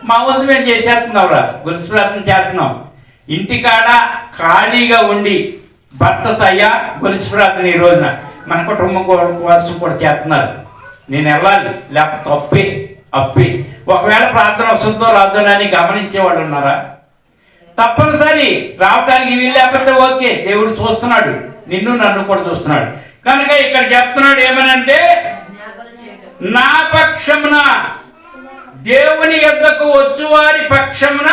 మా వంతు మేము చేసేస్తున్నావురా, గొలుసు ప్రార్థన చేస్తున్నాం. ఇంటికాడ ఖాళీగా ఉండి భర్తతో అయ్యా గొలుసు ప్రార్థన ఈ రోజున మన కుటుంబం కోసం కూడా చేస్తున్నారు, నేను వెళ్ళాలి లేకపోతే అప్పి. ఒకవేళ ప్రార్థన వస్తుందో రాదని గమనించేవాళ్ళు ఉన్నారా? తప్పనిసరి రావడానికి వీలు లేకపోతే ఓకే, దేవుడు చూస్తున్నాడు, నిన్ను నన్ను కూడా చూస్తున్నాడు. కనుక ఇక్కడ చెప్తున్నాడు ఏమనంటే నా పక్షమున దేవుని యొద్దకు వచ్చువారి పక్షమున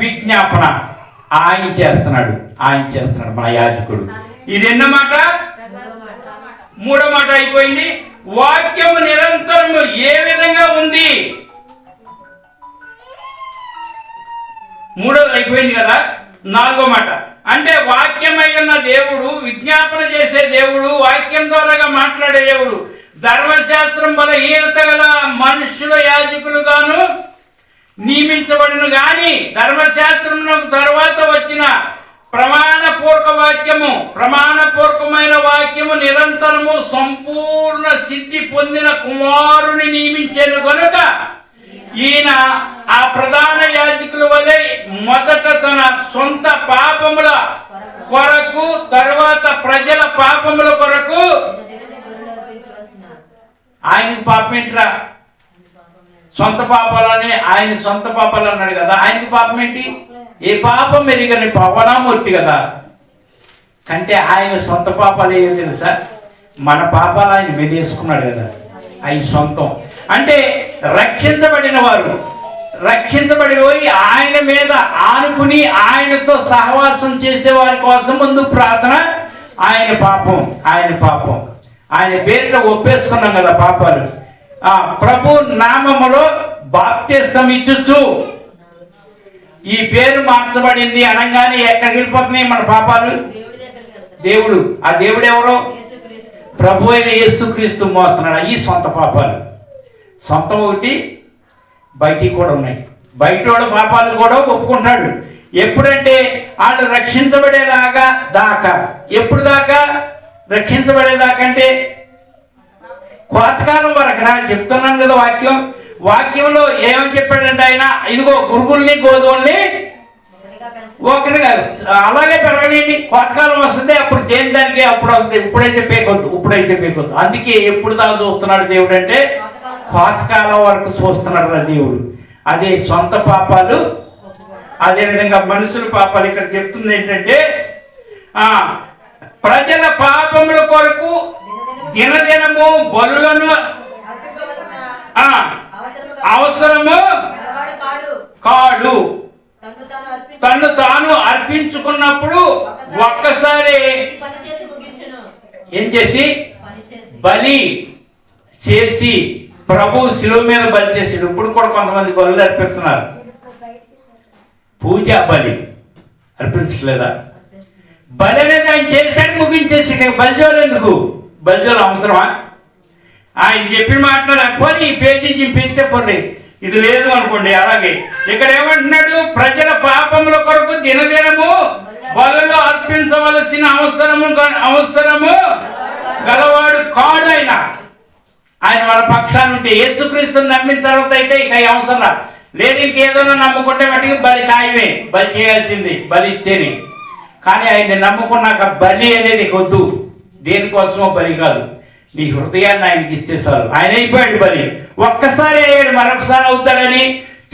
విజ్ఞాపన ఆయన చేస్తున్నాడు మన యాజకుడు. ఇది ఎన్న మాట? 3వ మాట అయిపోయింది. వాక్యము నిరంతరము ఏ విధంగా ఉంది? 3వది అయిపోయింది కదా. 4వ మాట అంటే వాక్యమై ఉన్న దేవుడు, విజ్ఞాపన చేసే దేవుడు, వాక్యం ద్వారాగా మాట్లాడే దేవుడు, ధర్మశాస్త్రం బలహీనత గల మనుషుల యాజకులుగాను నియమించబడిన గాని ధర్మశాస్త్రం తర్వాత వచ్చిన ప్రమాణపూర్వకమైన వాక్యము నిరంతరము సంపూర్ణ సిద్ధి పొందిన కుమారుని నియమించాను కనుక ఈయన ఆ ప్రధాన యాజకుల వలె మొదట తన సొంత పాపముల కొరకు, తర్వాత ప్రజల పాపముల కొరకు. ఆయనకు పాపం ఏంటిరా? సొంత పాపాలని ఆయన సొంత పాపాలు అన్నాడు కదా. ఆయనకి పాపం ఏంటి? ఏ పాపం మెరుగని పవనామూర్తి కదా. కంటే ఆయన సొంత పాపాలు ఏదో తెలుసా? మన పాపాలు ఆయన మెదేసుకున్నాడు కదా, అవి సొంతం. అంటే రక్షించబడిన వారు రక్షించబడి పోయి ఆయన మీద ఆనుకుని ఆయనతో సహవాసం చేసే వారి కోసం ముందు ప్రార్థన. ఆయన పాపం ఆయన పేరిట ఒప్పేసుకున్నాం కదా పాపాలు. ప్రభు నామములో బాప్తిసం ఇచ్చుచు ఈ పేరు మార్చబడింది అనగానే ఎక్కడికి వెళ్ళిపోతున్నాయి మన పాపాలు? దేవుడు. ఆ దేవుడు ఎవరు? ప్రభు అయిన యేసుక్రీస్తు మోస్తున్నాడు. ఈ సొంత పాపాలు సొంతం ఒకటి, బయటికి కూడా ఉన్నాయి. బయట పాపాలు కూడా ఒప్పుకుంటాడు. ఎప్పుడంటే వాళ్ళు రక్షించబడేలాగా దాకా. ఎప్పుడు దాకా రక్షించబడేదాకా అంటే కోతకాలం వరకు. నా చెప్తున్నాను కదా వాక్యంలో ఏమని చెప్పాడంటే ఆయన, ఇదిగో గురుగుల్ని గోధుమల్ని ఒకటిగా అలాగే పెరగలేండి, కోతకాలం వస్తుంది, అప్పుడు దేని దానికి అప్పుడు అవుతుంది, ఇప్పుడైతే పేకొద్దు. అందుకే ఎప్పుడు దాకా చూస్తున్నాడు దేవుడు అంటే కోతకాలం వరకు చూస్తున్నాడు రా దేవుడు. అదే సొంత పాపాలు, అదేవిధంగా మనుషుల పాపాలు. ఇక్కడ చెప్తుంది ఏంటంటే ప్రజల పాపముల కొరకు దినదినము బలులను అవసరము కాడు. తను తాను అర్పించుకున్నప్పుడు ఒక్కసారి ఏం చేసి బలి చేసి ప్రభు శిలువ మీద బలి చేసాడు. ఇప్పుడు కూడా కొంతమంది బలులు అర్పిస్తున్నారు. పూజ బలి అర్పించట్లేదా? బలి అనేది ఆయన చేశాడు, ముగించేసి బలిజోలు ఎందుకు? బలిజోలు అవసరమా? ఆయన చెప్పిన మాట్లాడు పోనీ ఈ పేజీ చింపిస్తే పోనీ ఇది లేదు అనుకోండి. అలాగే ఇక్కడ ఏమంటున్నాడు? ప్రజల పాపముల కొరకు దినదినము బలులు అర్పించవలసిన అవసరము గలవాడు కాడు. ఆయన వాళ్ళ పక్షాన్ని ఉంటే యేసుక్రీస్తుని నమ్మిన తర్వాత అయితే ఇక అవసరం లేదు. ఇంకేదైనా నమ్ముకుంటే మటుకు బలి ఖాయమే, బలి చేయాల్సింది బలి ఇస్తేనే. కానీ ఆయన్ని నమ్ముకున్నాక బలి అనేది వద్దు. దేనికోసమో బలి కాదు, నీ హృదయాన్ని ఆయనకి ఇస్తే చాలు. ఆయన అయిపోయాడు బలి. ఒక్కసారి అయ్యాడు, మరొకసారి అవుతాడని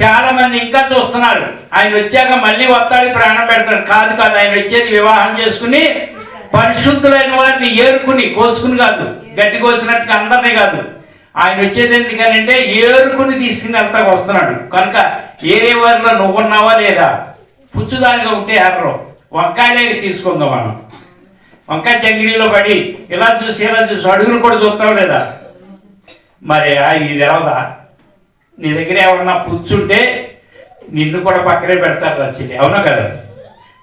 చాలా మంది ఇంకా చూస్తున్నారు. ఆయన వచ్చాక మళ్ళీ వస్తాడు, ప్రాణం పెడతాడు. కాదు కాదు, ఆయన వచ్చేది వివాహం చేసుకుని పరిశుద్ధులైన వారిని ఏరుకుని కోసుకుని కాదు, గడ్డి కోసినట్టుగా అందరినీ కాదు. ఆయన వచ్చేది ఎందుకనంటే ఏరుకుని తీసుకుని వెళ్తా వస్తున్నాడు. కనుక ఏరే వారిలో నువ్వు ఉన్నావా లేదా? పుచ్చుదానిగా ఉంటే ఎర్రో వంకాయలే తీసుకుందాం మనం. వంకాయ జంగిడిలో పడి ఇలా చూసి అడుగును కూడా చూస్తావు లేదా? మరి ఇది తెలవదా? నీ దగ్గర ఏమన్నా పుచ్చుంటే నిన్ను కూడా పక్కనే పెడతారు రచని. అవునా కదా?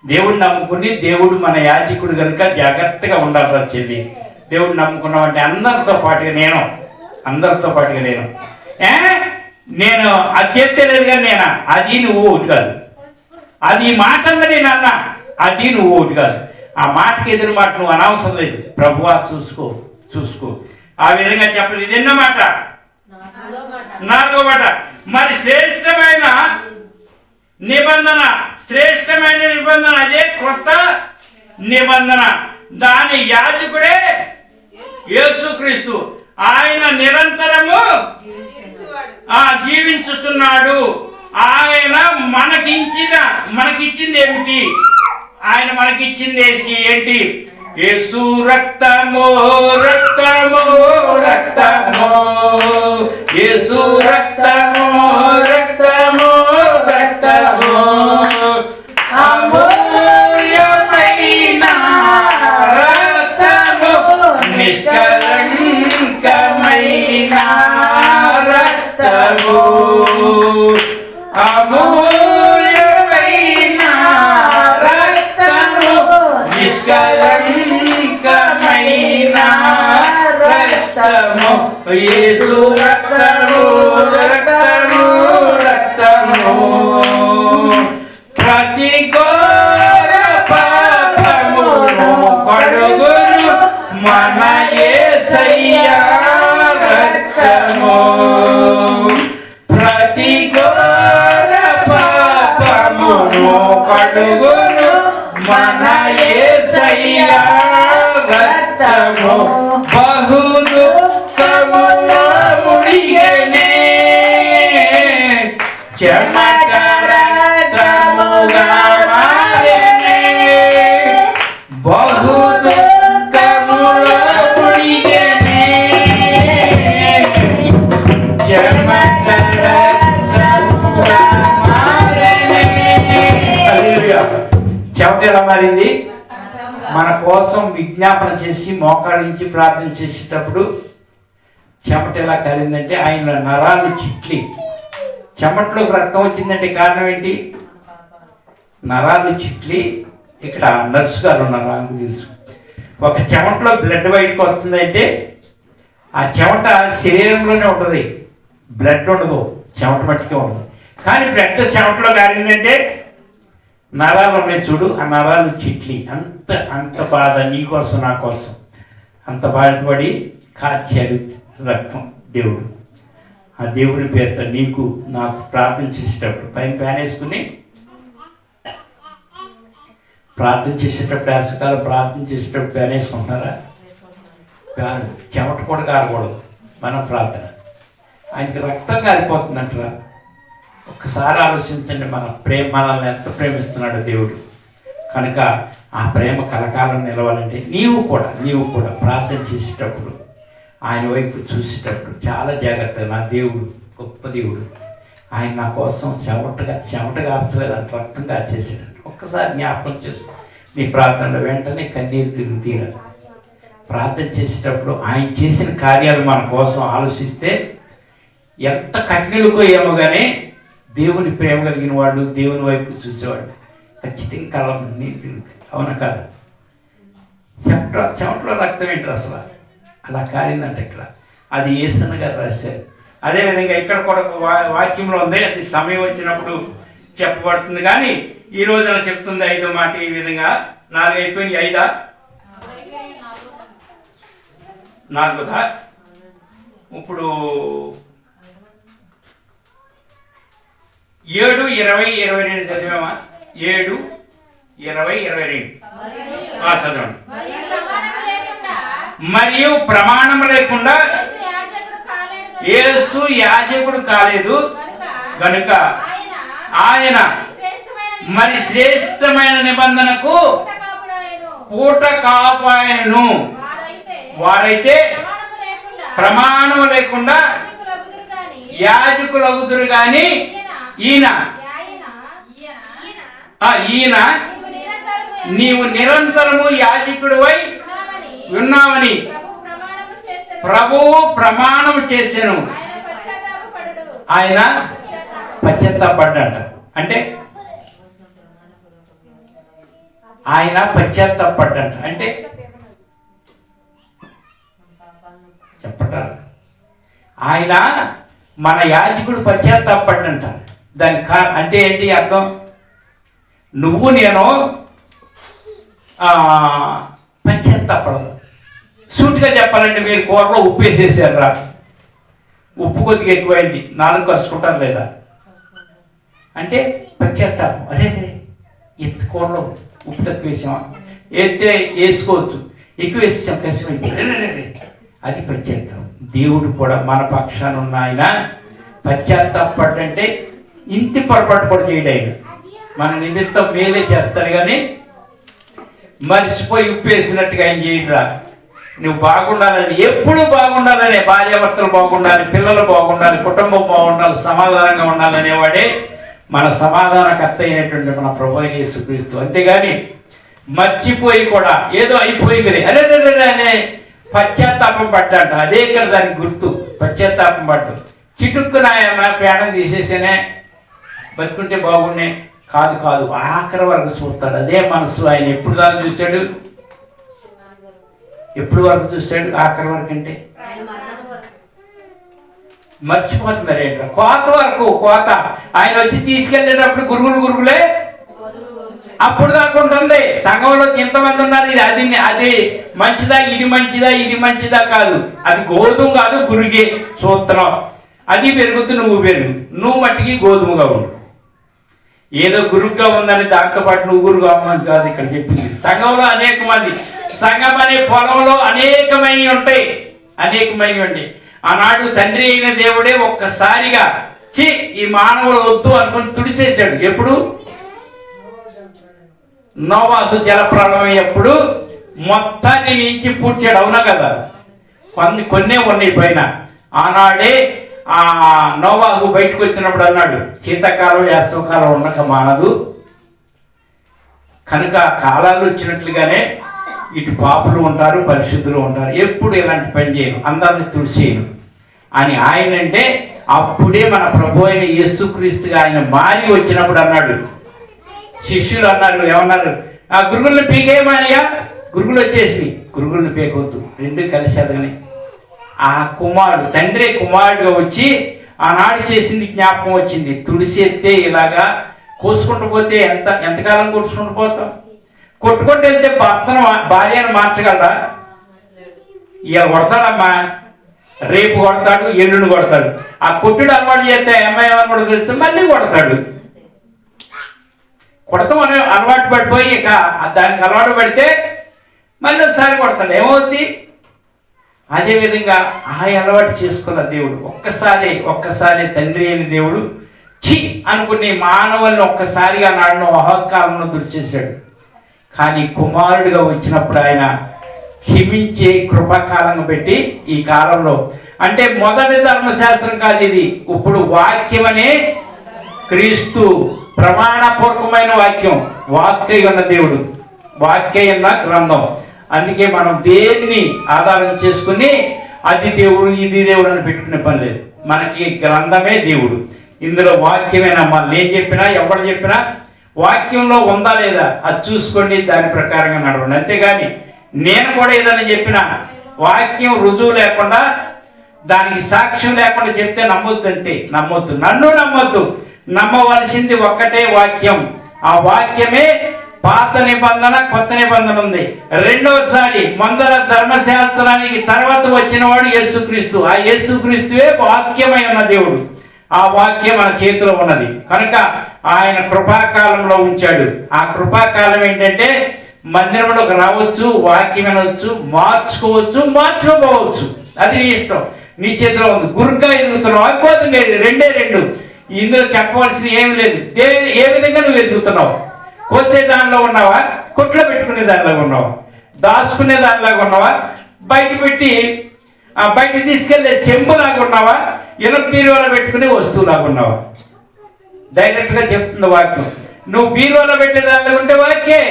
దేవుడిని నమ్ముకుని దేవుడు మన యాజకుడు కనుక జాగ్రత్తగా ఉండాలి రచని. దేవుడిని నమ్ముకున్నామంటే అందరితో పాటుగా నేను నేను అది చేస్తే లేదు కానీ నేను అది నువ్వు ఒకటి కాదు. అది ఈ మాట అంతా నేను అన్నా, అది నువ్వు ఒకటి కాదు. ఆ మాటకి ఎదురు మాట నువ్వు అనవసరం లేదు. ప్రభువా చూసుకో ఆ విధంగా చెప్పలేదు. ఇది ఎన్నో మాట? 4వ మాట. మరి శ్రేష్టమైన నిబంధన అదే క్రొత్త నిబంధన. దాని యాజకుడే యేసుక్రీస్తు. ఆయన నిరంతరము జీవించుచున్నాడు. ఆయన మనకిచ్చింది ఏమిటి? ఆయన మనకిచ్చింది ఏంటి? యేసు రక్తము యేసు రక్తము అమూల్యమైన రక్తము, నిష్కలంకమైన రక్తము, అమూల్యమైన రక్తము, నిష్కలంకమైన రక్తము, యేసు రక్తము ప్రతి ఘోర పాపమును కడుగును మన యేసయ్య రక్తము. ప్రతి ఘోర పాపమును కడుగును మన యేసయ్య రక్తము. బహు దుఃఖములో ముడిగనే చెమట రక్తముగా మారెనే. బహు దుఃఖములో ముడిగనే చెమట రక్తముగా మారెనే. హల్లెలూయా. చెమట ఎలా మారింది? మన కోసం విజ్ఞాపన చేసి మోకరించి ప్రార్థన చేసేటప్పుడు చెమట ఎలా కారిందంటే ఆయన నరాలు చిట్లి చెమటలోకి రక్తం వచ్చిందంటే కారణం ఏంటి? నరాలు చిట్లి. ఇక్కడ నర్సు గారు ఉన్నారు, నాకు తెలుసు. ఒక చెమటలో బ్లడ్ బయటకు వస్తుందంటే ఆ చెమట శరీరంలోనే ఉంటుంది, బ్లడ్ ఉండదు, చెమట మట్టికే ఉండదు. కానీ బ్లడ్ చెమటలో కారిందంటే నరాలు ఉన్నాయి చూడు, ఆ నరాలు చిట్లి. అంత బాధ నీకోసం నా కోసం అంత బాధపడి కాచాడు రక్తం దేవుడు. ఆ దేవుని పేరిట నీకు నాకు ప్రార్థన చేసేటప్పుడు పైన ఫ్యాన్ వేసుకుని ప్రార్థన చేసేటప్పుడు వేసవికాలం ప్రార్థన చేసేటప్పుడు ఫ్యాన్ వేసుకుంటున్నారా? కాదు, చెమట కూడా కారకూడదు మన ప్రార్థన. ఆయనకి రక్తం కారిపోతుందంటారా? ఒక్కసారి ఆలోచించండి, మనల్ని ఎంత ప్రేమిస్తున్నాడు దేవుడు. కనుక ఆ ప్రేమ కలకాలం నిలవాలంటే నీవు కూడా ప్రార్థన చేసేటప్పుడు ఆయన వైపు చూసేటప్పుడు చాలా జాగ్రత్తగా, నా దేవుడు గొప్ప దేవుడు, ఆయన నా కోసం చెమటగా ఆర్చలేదంట, రక్తం కాచేసాడంట. ఒక్కసారి జ్ఞాపకం చేసుకో నీ ప్రార్థనలో. వెంటనే కన్నీరు తీరా ప్రార్థన చేసేటప్పుడు ఆయన చేసిన కార్యాలు మన కోసం ఆలోచిస్తే ఎంత కన్నీళ్ళకో ఏమో కానీ దేవుని ప్రేమ కలిగిన వాళ్ళు, దేవుని వైపు చూసేవాళ్ళు ఖచ్చితంగా కళ్ళ నీళ్ళు తిరుగుతాయి. అవునా కాదు? చెమటలో రక్తం ఏంటి అసలు? అలా కారిందంట ఇక్కడ. అది యేసన్న గారు రాశారు. అదేవిధంగా ఇక్కడ కూడా వాక్యంలో ఉంది, అది సమయం వచ్చినప్పుడు చెప్పబడుతుంది. కానీ ఈ రోజున చెప్తుంది 5వ మాట ఈ విధంగా. 4 అయిపోయింది, 5 4దా? ఇప్పుడు 7, 20, 22 చదివామా? 7, 20, 22 చదవండి. మరియు ప్రమాణం లేకుండా యేసు యాజకుడు కాలేదు గనుక ఆయన మరి శ్రేష్టమైన నిబంధనకు పూట కాపాయను. వారైతే ప్రమాణం లేకుండా యాజకులగుదురు గాని ఈయన నీవు నిరంతరము యాజకుడివై ఉన్నావని ప్రభువు ప్రమాణం చేసెను. ఆయన పశ్చాత్తాపడ్డాట. అంటే ఆయన పశ్చాత్తాపడ్డాట అంటే చెప్పట ఆయన మన యాజకుడు పశ్చాత్తాపడ్డంట. దాని అంటే ఏంటి అర్థం? నువ్వు నేను పశ్చాత్తాపడదు. సూటిగా చెప్పాలంటే మీరు కూరలో ఉప్పు వేసేసారు రా, ఉప్పు కొద్దిగా ఎక్కువైంది, 4 కలుసుకుంటారు లేదా అంటే పశ్చాత్తాపం. అరే ఎంత కూరలో ఉప్పు తక్కువ వేసామా, వేస్తే వేసుకోవచ్చు, ఎక్కువ వేసాం కసిమైంది, అది పశ్చాత్తాపం. దేవుడు కూడా మన పక్షాన ఉన్న ఆయన పశ్చాత్తాపడంటే ఇంటి పొరపాటు కూడా చేయడు. ఆయన మన నిమిత్తం మేలే చేస్తాడు కానీ మర్చిపోయి ఉప్పు వేసినట్టుగా ఆయన చేయడురా. నువ్వు బాగుండాలని, ఎప్పుడూ బాగుండాలనే, భార్యాభర్తలు బాగుండాలి, పిల్లలు బాగుండాలి, కుటుంబం బాగుండాలి, సమాధానంగా ఉండాలనేవాడే మన సమాధానకర్త అయినటువంటి మన ప్రభువైన యేసుక్రీస్తు. అంతేగాని మర్చిపోయి కూడా ఏదో అయిపోయింది అరే అనే పశ్చాత్తాపం పడ్డాట. అదే ఇక్కడ దానికి గుర్తు, పశ్చాత్తాపం పడ్డు. చిటుక్కున ప్రాణం తీసేసేనే బతుకుంటే బాగుండే కాదు, ఆఖరి వరకు చూస్తాడు. అదే మనసు. ఆయన ఎప్పుడు దాకా చూశాడు? ఎప్పుడు వరకు చూశాడు? ఆఖరి వరకు అంటే మర్చిపోతున్నారు ఏంట్రా? కోత వరకు. కోత ఆయన వచ్చి తీసుకెళ్ళేటప్పుడు గురుగులే అప్పుడు దాకా ఉంటుంది. సంఘంలో ఎంతమంది ఉన్నారు? అది మంచిదా, ఇది మంచిదా కాదు. అది గోధుమ కాదు, గురిగే సూత్రం. అది పెరుగుతూ నువ్వు పెరుగు, నువ్వు మట్టికి గోధుమగా ఉండు. ఏదో గురుగ్గా ఉందని దాంతోపాటు నువ్వు గురుగా అమ్మని కాదు ఇక్కడ చెప్పింది. సంఘంలో అనేక మంది, సంఘం అనే పొలంలో అనేకమైనవి ఉంటాయి. ఆనాడు తండ్రి అయిన దేవుడే ఒక్కసారిగా ఈ మానవులు వద్దు అనుకుని తుడిచేశాడు. ఎప్పుడు? నోవాహు జలప్రలయం ఎప్పుడు మొత్తాన్ని నుంచి పూడ్చాడు. అవునా కదా? కొన్నే ఉన్నాయి పైన. ఆనాడే నోవాహు బయటకు వచ్చినప్పుడు అన్నాడు, శీతాకాలం వేసవకాలం ఉండక మానదు కనుక కాలాలు వచ్చినట్లుగానే ఇటు పాపులు ఉంటారు, పరిశుద్ధులు ఉంటారు. ఎప్పుడు ఇలాంటి పని చేయను, అందరిని తుడిచేయను అని ఆయన అంటే అప్పుడే మన ప్రభు అయిన యేసుక్రీస్తుగా ఆయన మారి వచ్చినప్పుడు అన్నాడు. శిష్యులు అన్నారు, ఏమన్నారు? గురుగులను పీకేయమనియా. గురుగులు వచ్చేసి గురుగులను పీకొద్దు, రెండు కలిసి ఎదగని. ఆ కుమారుడు, తండ్రి కుమారుడుగా వచ్చి ఆనాడు చేసింది జ్ఞాపకం వచ్చింది. తుడిసేస్తే ఇలాగా కోసుకుంటూ పోతే ఎంతకాలం కొట్టుకుంటూ పోతాం? కొట్టుకుంటూ వెళ్తే భార్యను మార్చగలరా? ఇక కొడతాడమ్మా, రేపు కొడతాడు, ఎల్లుండి కొడతాడు. ఆ కొట్టుడు అలవాటు చేస్తే అమ్మాయి ఏమని కూడా తెలుసు, మళ్ళీ కొడతాడు. కొడతాం అనే అలవాటు పడిపోయి ఇక దానికి అలవాటు పడితే మళ్ళీ ఒకసారి కొడతాడు. ఏమవుద్ది? అదేవిధంగా ఆ అలవాటు చేసుకున్న దేవుడు ఒక్కసారి తండ్రి అయిన దేవుడు అనుకునే మానవుల్ని ఒక్కసారిగా నాడును అహంకారంలో తుడిచేశాడు. కానీ కుమారుడిగా వచ్చినప్పుడు ఆయన క్షమించే కృపాకాలం పెట్టి ఈ కాలంలో అంటే మొదటి ధర్మశాస్త్రం కాదు ఇది. ఇప్పుడు వాక్యం అనే క్రీస్తు, ప్రమాణపూర్వకమైన వాక్యం, వాక్య ఉన్న దేవుడు, వాక్య ఉన్న గ్రంథం. అందుకే మనం దేన్ని ఆధారం చేసుకుని అది దేవుడు ఇది దేవుడు అని పెట్టుకునే పని లేదు. మనకి గ్రంథమే దేవుడు. ఇందులో వాక్యమే నమ్మాలి. నేను చెప్పినా ఎవరు చెప్పినా వాక్యంలో ఉందా లేదా అది చూసుకోండి, దాని ప్రకారంగా నడవండి. అంతేగాని నేను కూడా ఏదైనా చెప్పినా వాక్యం రుజువు లేకుండా దానికి సాక్ష్యం లేకుండా చెప్తే నమ్మొద్దు. అంతే, నమ్మొద్దు, నన్ను నమ్మొద్దు. నమ్మవలసింది ఒక్కటే వాక్యం. ఆ వాక్యమే పాత నిబంధన, కొత్త నిబంధన ఉంది. రెండవసారి ముందర ధర్మశాస్త్రానికి తర్వాత వచ్చిన వాడు యేసుక్రీస్తు. ఆ యేసుక్రీస్తువే వాక్యమై ఉన్న దేవుడు. ఆ వాక్యం మన చేతిలో ఉన్నది కనుక ఆయన కృపాకాలంలో ఉంచాడు. ఆ కృపాకాలం ఏంటంటే మందిరంలోకి రావచ్చు, వాక్యం వినవచ్చు, మార్చుకోవచ్చు, మార్చుకోవచ్చు. అది నీ ఇష్టం, నీ చేతిలో ఉంది. గురుగ్గా ఎదుగుతున్నావు, అద్భుతంగా రెండే రెండు. ఇందులో చెప్పవలసిన ఏమి లేదు. ఏ విధంగా నువ్వు ఎదుగుతున్నావు? కోసే దానిలో ఉన్నావా, కొట్లో పెట్టుకునే దానిలాగా ఉన్నావా, దాచుకునే దానిలాగా ఉన్నావా, బయట పెట్టి బయట తీసుకెళ్లే చెంబులాగా ఉన్నావా, ఇనుప బీరువాలో పెట్టుకునే వస్తువులాగా ఉన్నావా? డైరెక్ట్గా చెప్తుంది వాక్యం. నువ్వు బీరువాలో పెట్టే దానిలో ఉంటే వాక్యే,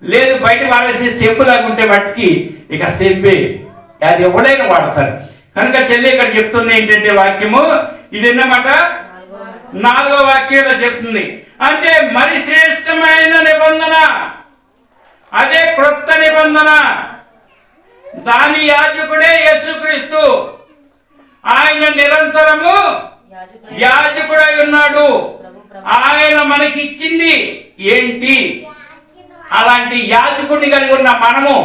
లేదు బయట వాడేసి చెంబులాగా ఉంటే మట్టికి ఇక సెంబే. అది ఎవడైనా వాడతారు. కనుక చెల్లి ఇక్కడ చెప్తుంది ఏంటంటే వాక్యము ఇది అన్నమాట. 4వ వాక్యంలో చెప్తుంది అంటే మరి శ్రేష్టమైన నిబంధన, అదే క్రొత్త నిబంధన. దాని యాజకుడే యేసుక్రీస్తు. ఆయన నిరంతరము యాజకుడై ఉన్నాడు. ఆయన మనకిచ్చింది ఏంటి? అలాంటి యాజకుడిని కలిగి ఉన్న మనము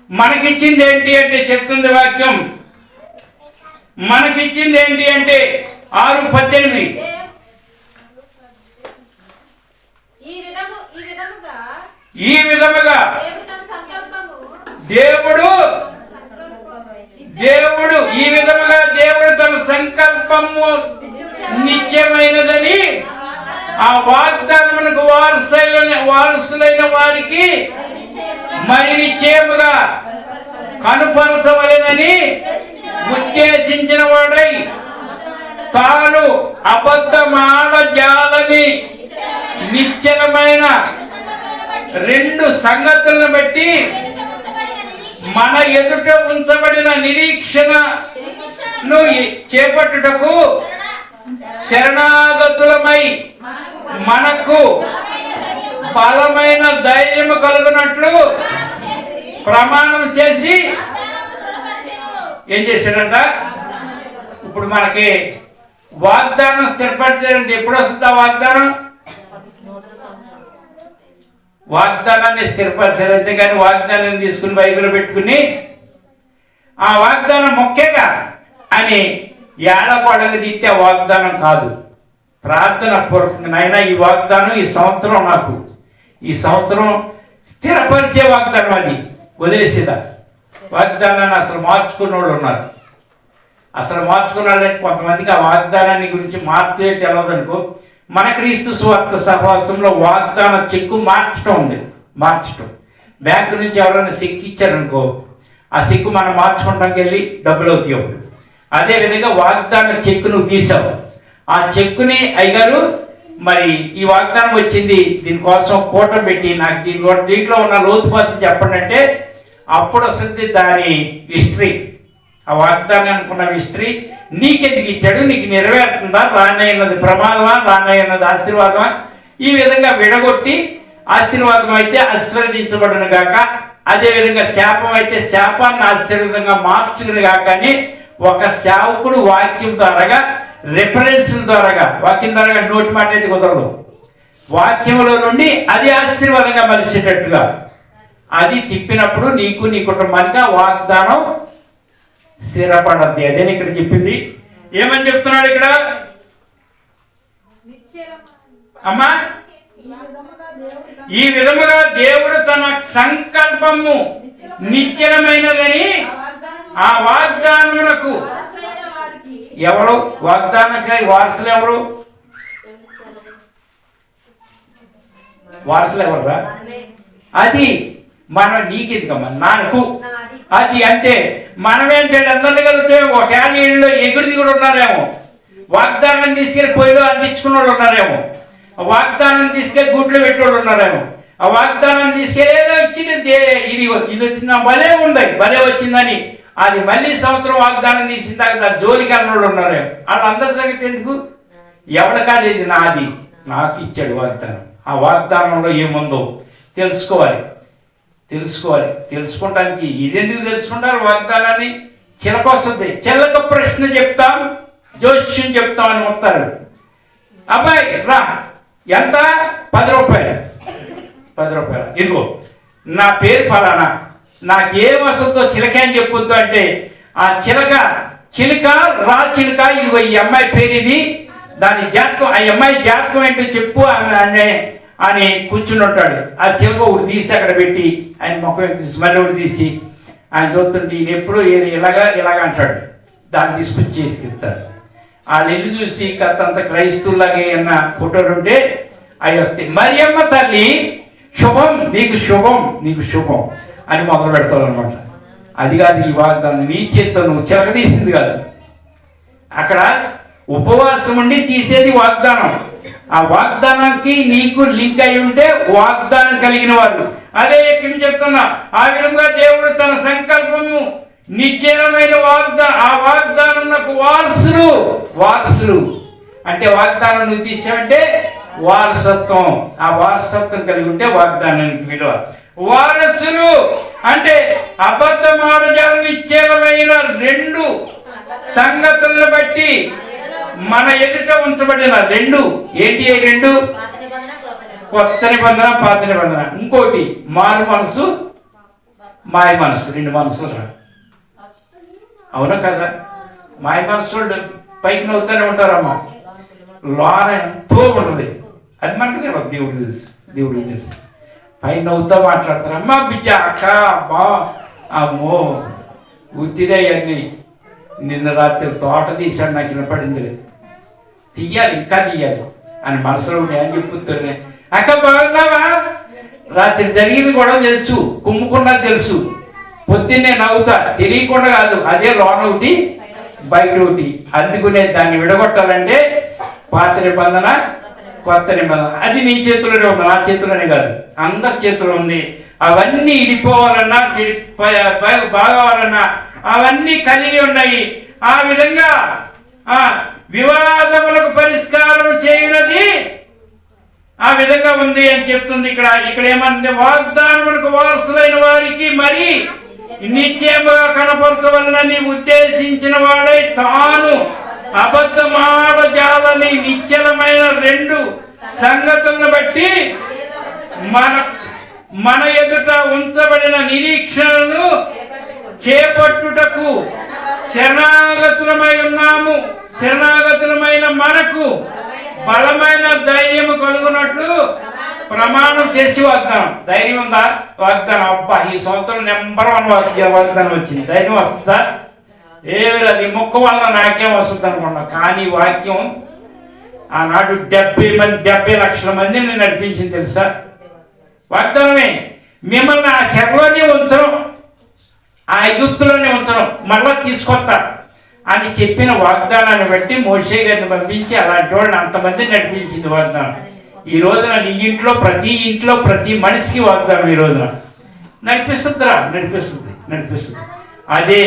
మనకిచ్చింది ఏంటి అంటే చెప్తుంది వాక్యం. మనకిచ్చింది ఏంటి అంటే 6:18 ఈ విధముగా దేవుడు ఈ విధముగా దేవుడు తన సంకల్పము నిత్యమైనదని ఆ వాగ్దానమునకు వారసులైన వారికి మరి నిశ్చయముగా కనుపరచవలెనని ఉద్దేశించిన వాడై తాను అబద్ధమాడజాలని నిశ్చలమైన 2 సంగతులను బట్టి మన ఎదుట ఉంచబడిన నిరీక్షణను చేపట్టుటకు శరణాగతులమై మనకు బలమైన ధైర్యం కలుగునట్లు ప్రమాణం చేసి ఏం చేశాడంట? ఇప్పుడు మనకి వాగ్దానం స్థిరపరిచారంటే ఎప్పుడు వస్తుందా వాగ్దానం? వాగ్దానాన్ని స్థిరపరిచారు. అంతేగాని వాగ్దానాన్ని తీసుకుని బైబిల్ పెట్టుకుని ఆ వాగ్దానం మొక్కేగా అని ఏడకోడలు తీస్తే వాగ్దానం కాదు. ప్రార్థన పూర్వకంగా నాయనా ఈ వాగ్దానం ఈ సంవత్సరం నాకు ఈ సంవత్సరం స్థిరపరిచే వాగ్దానం, అది వదిలేసేదా వాగ్దానాన్ని అసలు మార్చుకున్న వాళ్ళు ఉన్నారు. అసలు మార్చుకున్నాడంటే కొంతమందికి ఆ వాగ్దానాన్ని గురించి మార్చే తెలియదనుకో. మన క్రీస్తు సువార్త సహవాసంలో వాగ్దాన చెక్కు మార్చడం ఉంది. బ్యాంకు నుంచి ఎవరైనా చెక్కు ఇచ్చారనుకో, ఆ చెక్కు మనం మార్చుకోవడానికి వెళ్ళి డబ్బులు అవుతాయి అప్పుడు. అదేవిధంగా వాగ్దాన చెక్కు నువ్వు తీసావు, ఆ చెక్కుని అయ్యగారు మరి ఈ వాగ్దానం వచ్చింది దీనికోసం పూట పెట్టి నాకు దీంట్లో ఉన్న లోతుపాసం చెప్పండి అంటే అప్పుడు వస్తుంది దాని హిస్టరీ. ఆ వాగ్దానం అనుకున్న హిస్టరీ నీకెందుకు ఇచ్చాడు, నీకు నెరవేరుతుందా, రానయ్యన్నది ప్రమాదమా, రానయ్యన్నది ఆశీర్వాదమా, ఈ విధంగా విడగొట్టి ఆశీర్వాదం అయితే ఆశీర్వదించబడును గాక, అదేవిధంగా శాపం అయితే శాపాన్ని ఆశీర్వాదంగా మార్చుకుని గాక అని ఒక సేవకుడు వాక్యం ద్వారాగా రెఫరెన్స్ల ద్వారాగా వాక్యం ద్వారాగా నోటి మాట అయితే కుదరదు. వాక్యంలో నుండి అది ఆశీర్వాదంగా మలిచేటట్టుగా అది తిప్పినప్పుడు నీకు నీ కుటుంబానికి వాగ్దానం స్థిరపడద్ది. అదేని ఇక్కడ చెప్పింది. ఏమని చెప్తున్నాడు ఇక్కడ అమ్మా? ఈ విధముగా దేవుడు తన సంకల్పము నిశ్చలమైనదని ఆ వాగ్దానములకు ఎవరు వాగ్దానానికి వారసులు ఎవరు? వారసులు ఎవరురా? అది మన నీకెందుకమ్మా నాకు అది అంతే. మనమేంటంటే అందరినీ కలిగితే ఒక నీళ్ళలో ఎగురు దిగుడు ఉన్నారేమో, వాగ్దానం తీసుకెళ్ళి పొయ్యిలో అందించుకున్న వాళ్ళు ఉన్నారేమో, వాగ్దానం తీసుకెళ్ళి గుడ్లు పెట్టేవాళ్ళు ఉన్నారేమో, ఆ వాగ్దానం తీసుకెళ్ళి ఏదో వచ్చింది ఇది వచ్చింది భలే ఉంది భలే వచ్చిందని అది మళ్ళీ సంవత్సరం వాగ్దానం తీసిన దాకా జోలికి అన్నోళ్ళు ఉన్నారేమో. వాళ్ళందరి సంగతి ఎందుకు? ఎవరికాలేదు నాది, నాకు ఇచ్చాడు వాగ్దానం. ఆ వాగ్దానంలో ఏముందో తెలుసుకోవాలి. తెలుసుకోవడానికి ఇదెందుకు తెలుసుకుంటారు? వాగ్దానాన్ని చిలక వస్తుంది, చిలక ప్రశ్న చెప్తాం, జోష్యం చెప్తాం అని వస్తారు. అబ్బాయి రా, ఎంత? 10 రూపాయలు. 10 రూపాయలు, ఇదిగో నా పేరు ఫలానా, నాకు ఏం వస్తుందో చిలక అని చెప్పొద్దు అంటే, ఆ చిలక రా చిలక, ఇదిగో ఈ అమ్మాయి పేరు ఇది, దాని జాతకం, ఆ అమ్మాయి జాతకం ఏంటో చెప్పు అని కూర్చుని ఉంటాడు. ఆ చిలక ఒకటి తీసి అక్కడ పెట్టి ఆయన ముఖం తీసి మళ్ళీ ఒకటి తీసి ఆయన చూస్తుంటే ఈయన ఎప్పుడూ ఇలాగ అంటాడు. దాన్ని తీసుకొచ్చి చేసుకెళ్తారు. వాళ్ళు వెళ్ళి చూసి అంత క్రైస్తవులాగా ఏమన్నా ఫోటోలు ఉంటే అవి వస్తాయి. మరియమ్మ తల్లి శుభం, నీకు శుభం అని మొదలు పెడతావు అనమాట. అది కాదు ఈ వాగ్దానం, నీ చేత్తో నువ్వు చిలక తీసింది కాదు. అక్కడ ఉపవాసం ఉండి తీసేది వాగ్దానం. ఆ వాగ్దానానికి నీకు లింక్ అయి ఉంటే వాగ్దానం కలిగిన వాళ్ళు. అదే ఎక్కడి నుంచి చెప్తున్నా, ఆ విధంగా దేవుడు తన సంకల్పము నిశ్చయమైన ఆ వాగ్దానం నాకు వారసులు అంటే వాగ్దానం నువ్వు తీసావంటే వారసత్వం. ఆ వారసత్వం కలిగి ఉంటే వాగ్దానానికి విలువ. వారసులు అంటే అబద్ధమాడజాల నిశ్చయమైన 2 సంగతులను బట్టి మన ఎదుట ఉంచబడిన 2 ఏంటి? 2 కొత్త నిబంధన, పాత నిబంధన. ఇంకోటి మారు మనసు, మాయ మనసు. 2 మనసులు రా. అవునా కదా? మాయ మనసు వాళ్ళు పైకి నవ్వుతూనే ఉంటారమ్మా, లోన ఎంతో ఉంటుంది. అది మనకు తెలియదు, దేవుడికి తెలుసు. పైన నవ్వుతూ మాట్లాడతారు. అమ్మా బిడ్డ, అక్క, అమ్మా, అమ్మో ఉత్తిదే అన్నీ. నిన్న రాత్రి తోట తీశాడు, నాకు వినపడింది, తీయాలి ఇంకా తీయాలి అని మనసులో ఏం చెప్పుతారు. అక్క బాగున్నావా? రాత్రి జరిగింది కూడా తెలుసు, కుమ్ముకున్నా తెలుసు. పొద్దున్నే నవ్వుతా, తెలియకుండా కాదు. అదే లోన ఒకటి బయట ఒకటి. అందుకునే దాన్ని విడగొట్టాలంటే పాత నిబంధన, కొత్త నిబంధన. అది నీ చేతిలోనే ఉంది, నా చేతిలోనే కాదు, అందరి చేతిలో ఉంది. అవన్నీ ఇడిపోవాలన్నా, బాగోవాలన్నా అవన్నీ కలిగి ఉన్నాయి. ఆ విధంగా వివాదములకు పరిష్కారం చేయనది ఆ విధంగా ఉంది అని చెప్తుంది. ఇక్కడ ఏమంటే వాగ్దానములకు వారసులైన వారికి మరి నిశ్చయముగా కనపరచవలనని ఉద్దేశించిన వాడై తాను అబద్ధమాడజాలని నిశ్చలమైన 2 సంగతులను బట్టి మన ఎదుట ఉంచబడిన నిరీక్షణను చేపట్టుటకు శరణాగతులమైన మనకు బలమైన ధైర్యము కలుగునట్లు ప్రమాణం చేసి వాగ్దానం. ధైర్యం ఉందా? వాగ్దానం. అబ్బా, ఈ సంవత్సరం నెంబర్ 1 వాగ్దానం వచ్చింది. ధైర్యం వస్తుందా? ఏమి అది మొక్క వల్ల నాకేం వస్తుంది అనుకున్నా. కానీ వాక్యం ఆనాడు 70 లక్షల మందిని నడిపించింది తెలుసా? వాగ్దానమే. మిమ్మల్ని ఆ చెరలోనే ఉంచడం, ఆ ఐగుప్తులోనే ఉంచడం, మళ్ళా తీసుకొస్తా అని చెప్పిన వాగ్దానాన్ని బట్టి మోషే గారిని పంపించి అలాంటి వాళ్ళని అంతమంది నడిపించింది వాగ్దానం. ఈ రోజున నీ ఇంట్లో ప్రతి మనిషికి వాగ్దానం ఈ రోజున నడిపిస్తుంది. అదే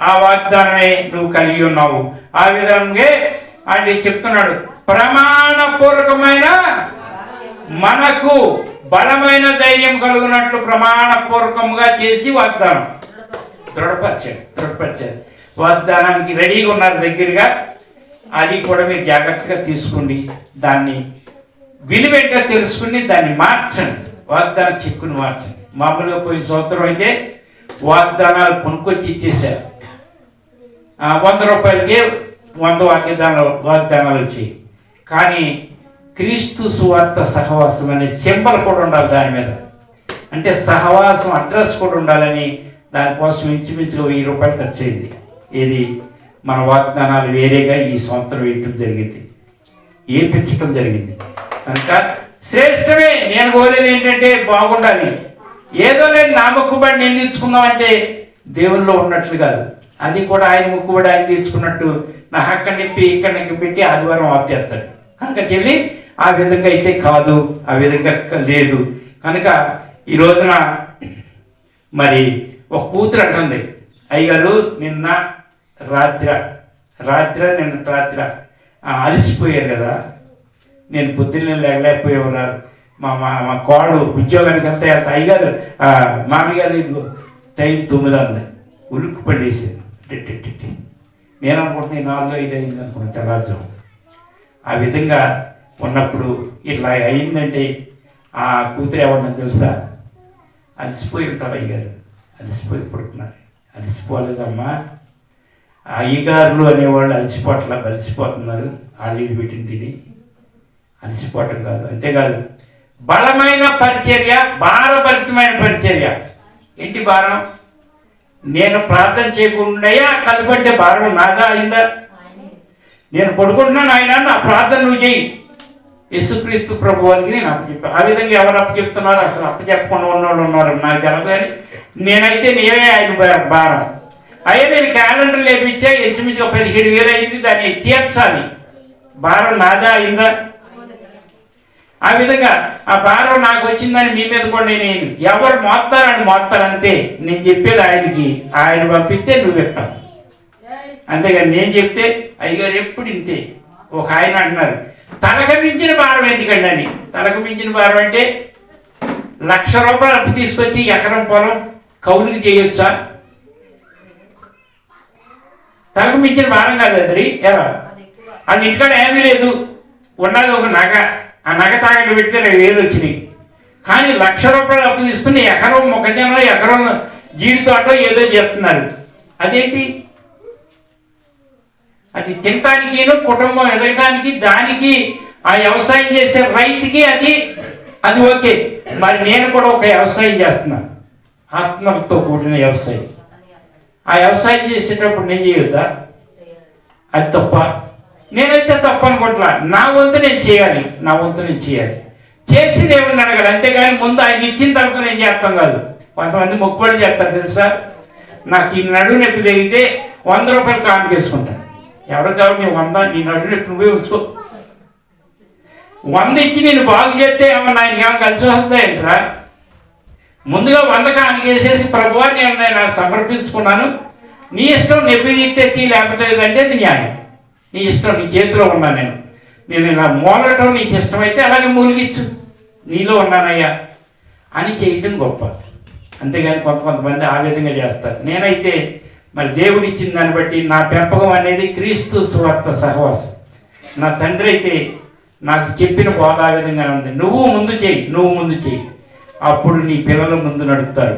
ఆ వాగ్దానమే నువ్వు కలిగి ఉన్నావు. ఆ విధంగా ఆయన చెప్తున్నాడు, ప్రమాణపూర్వకమైన మనకు బలమైన ధైర్యం కలుగునట్లు ప్రమాణపూర్వకంగా చేసి వాగ్దానం దృఢపరిచాడు. వాగ్దానానికి రెడీగా ఉన్నారు దగ్గరగా. అది కూడా మీరు జాగ్రత్తగా తీసుకోండి, దాన్ని విలువెంటో తెలుసుకుని దాన్ని మార్చండి. వాగ్దానం చిక్కుని మార్చండి. మామూలుగా పోయిన సంవత్సరం అయితే వాగ్దానాలు కొనుక్కొచ్చి ఇచ్చేసారు. 100 రూపాయలకే 100 వాగ్దానాలు వచ్చాయి. కానీ క్రీస్తు సువార్త సహవాసం అనే సింబల్ కూడా ఉండాలి దాని మీద. అంటే సహవాసం అడ్రస్ కూడా ఉండాలని దానికోసం ఇంచుమించుగా 1000 రూపాయలు ఖర్చు అయింది. ఇది మన వాగ్దానాలు వేరేగా ఈ సంవత్సరం వేయటం జరిగింది, ఏపించటం జరిగింది. కనుక శ్రేష్టమే. నేను కోరేది ఏంటంటే బాగుండాలి. ఏదో నేను నా మొక్కుబడి నేను తీసుకుందామంటే దేవుల్లో ఉన్నట్లు కాదు. అది కూడా ఆయన ముక్కుబడి ఆయన తీర్చుకున్నట్టు నా అక్కడ నింపి ఇక్కడ నింపి పెట్టి ఆదివారం ఆఫ్ చేస్తాడు. కనుక చెల్లి ఆ విధంగా అయితే కాదు, ఆ విధంగా లేదు. కనుక ఈ రోజున మరి ఒక కూతురు అంటుంది, అయ్యగారు నిన్న రాత్రి అలసిపోయారు కదా, నేను పొద్దున్నే లేకపోయేవారు, మా కోళ్ళు ఉద్యోగానికి వెళ్తే అయ్యగారు మామగారు ఇది టైం 9 అంది. ఉలుక్కు పడేసాను. నేను అనుకుంటున్నాను 4-5 అయింది అనుకున్నాను తెల్లారుజాము. ఆ విధంగా ఉన్నప్పుడు ఇట్లా అయిందంటే ఆ కూతురు ఏమన్నా తెలుసా, అలసిపోయి ఉంటారు అయ్యగారు, అలసిపోయి పడుతున్నారు. అలసిపోలేదమ్మా, అయ్యగారులు అనేవాళ్ళు అలసిపోతున్నారు, వాళ్ళు పెట్టిన తిని అలసిపోవటం కాదు. అంతేకాదు బలమైన పరిచర్య, భారభరితమైన పరిచర్య. ఏంటి భారం? నేను ప్రార్థన చేయకుండా కలబడ్డే భారం నాదా అయిందా? నేను పడుకుంటున్నాను, ఆయన నా ప్రార్థన నువ్వు చేయి, యేసుక్రీస్తు ప్రభు అని నేను అప్పచెప్పాను. ఆ విధంగా ఎవరు అప్పచెప్తున్నారు? అసలు అప్పచెప్పకుండా ఉన్నవాళ్ళు ఉన్నారు నాకు తెలదు. కానీ నేనైతే నేనే ఆయన భారం. అయ్యే నేను క్యాలెండర్ లేపించా, ఇంచుమించు 17,000 అయింది, దాన్ని తీర్చాలి. భారం నాదా అయిందా? ఆ విధంగా ఆ భారం నాకు వచ్చిందని మీ మీద కూడా నేను ఎవరు మోస్తారని మోస్తారు అంతే. నేను చెప్పేది ఆయనకి, ఆయన పంపిస్తే నువ్వు ఇస్తావు. అంతేగాని నేను చెప్తే అయ్యగారు ఎప్పుడు ఇంతే. ఒక ఆయన అంటున్నారు, తనకు మించిన భారం ఎందుకండి అని. తనకు మించిన భారం అంటే ₹1,00,000 అప్పు తీసుకొచ్చి ఎకరం పొలం కౌలుకి చేయొచ్చా? తనకు మించిన భారం కాదు అది. ఎలా అది ఇంటికాడ ఏమీ లేదు, ఉన్నది ఒక నగ. ఆ నగ తాగట్టు పెడితే 2,000 వచ్చినాయి. కానీ ₹1,00,000 అప్పు తీసుకుని ఎకరం మొక్కజొన్న, ఎకరం జీడి తోట ఏదో చేస్తున్నారు. అదేంటి? అది తినటానికి, కుటుంబం ఎదగటానికి, దానికి ఆ వ్యవసాయం చేసే రైతుకి అది ఓకే. మరి నేను కూడా ఒక వ్యవసాయం చేస్తున్నాను, ఆత్మలతో కూడిన వ్యవసాయం. ఆ వ్యవసాయం చేసేటప్పుడు నేను చేయొద్దా? అది తప్ప? నేనైతే తప్పు అనుకుంటున్నా. నా వంతు నేను చేయాలి, నా వంతు నేను చేయాలి. చేసి దేవుడిని అడగాలి. అంతేగాని ముందు ఆయన ఇచ్చిన తర్వాత నేను చేస్తాం కాదు. కొంతమంది మొక్కుబడి చేస్తారు తెలుసా, నాకు ఈ నడువు నొప్పి తగిలితే ₹100 కానుకేసుకుంటాను. ఎవరు కాబట్టి నీ 100 నీ నడువు నొప్పి నువ్వే ఉంచుకో. 100 ఇచ్చి నేను బాగు చేస్తే ఏమన్నా ఆయనకి ఏమైనా కలిసి వస్తుందా? ముందుగా 100 కానుకేసేసి ప్రభువా నేను సమర్పించుకున్నాను, నీ ఇష్టం, నొప్పి తీస్తే లేకపోతే లేదంటే అది న్యాయం, నీ ఇష్టం, నీ చేతిలో ఉన్నాను నేను ఇలా మూలగటం నీకు ఇష్టమైతే అలాగే మూలిగిచ్చు, నీలో ఉన్నానయ్యా అని చేయటం గొప్ప. అంతేగాని కొంతమంది ఆ విధంగా చేస్తారు. నేనైతే మరి దేవుడు ఇచ్చిన దాన్ని బట్టి నా పెంపకం అనేది క్రీస్తు సువార్త సహవాసం. నా తండ్రి అయితే నాకు చెప్పిన బోధ ఆ విధంగానే ఉంది. నువ్వు ముందు చేయి, అప్పుడు నీ పిల్లలు ముందు నడుపుతారు.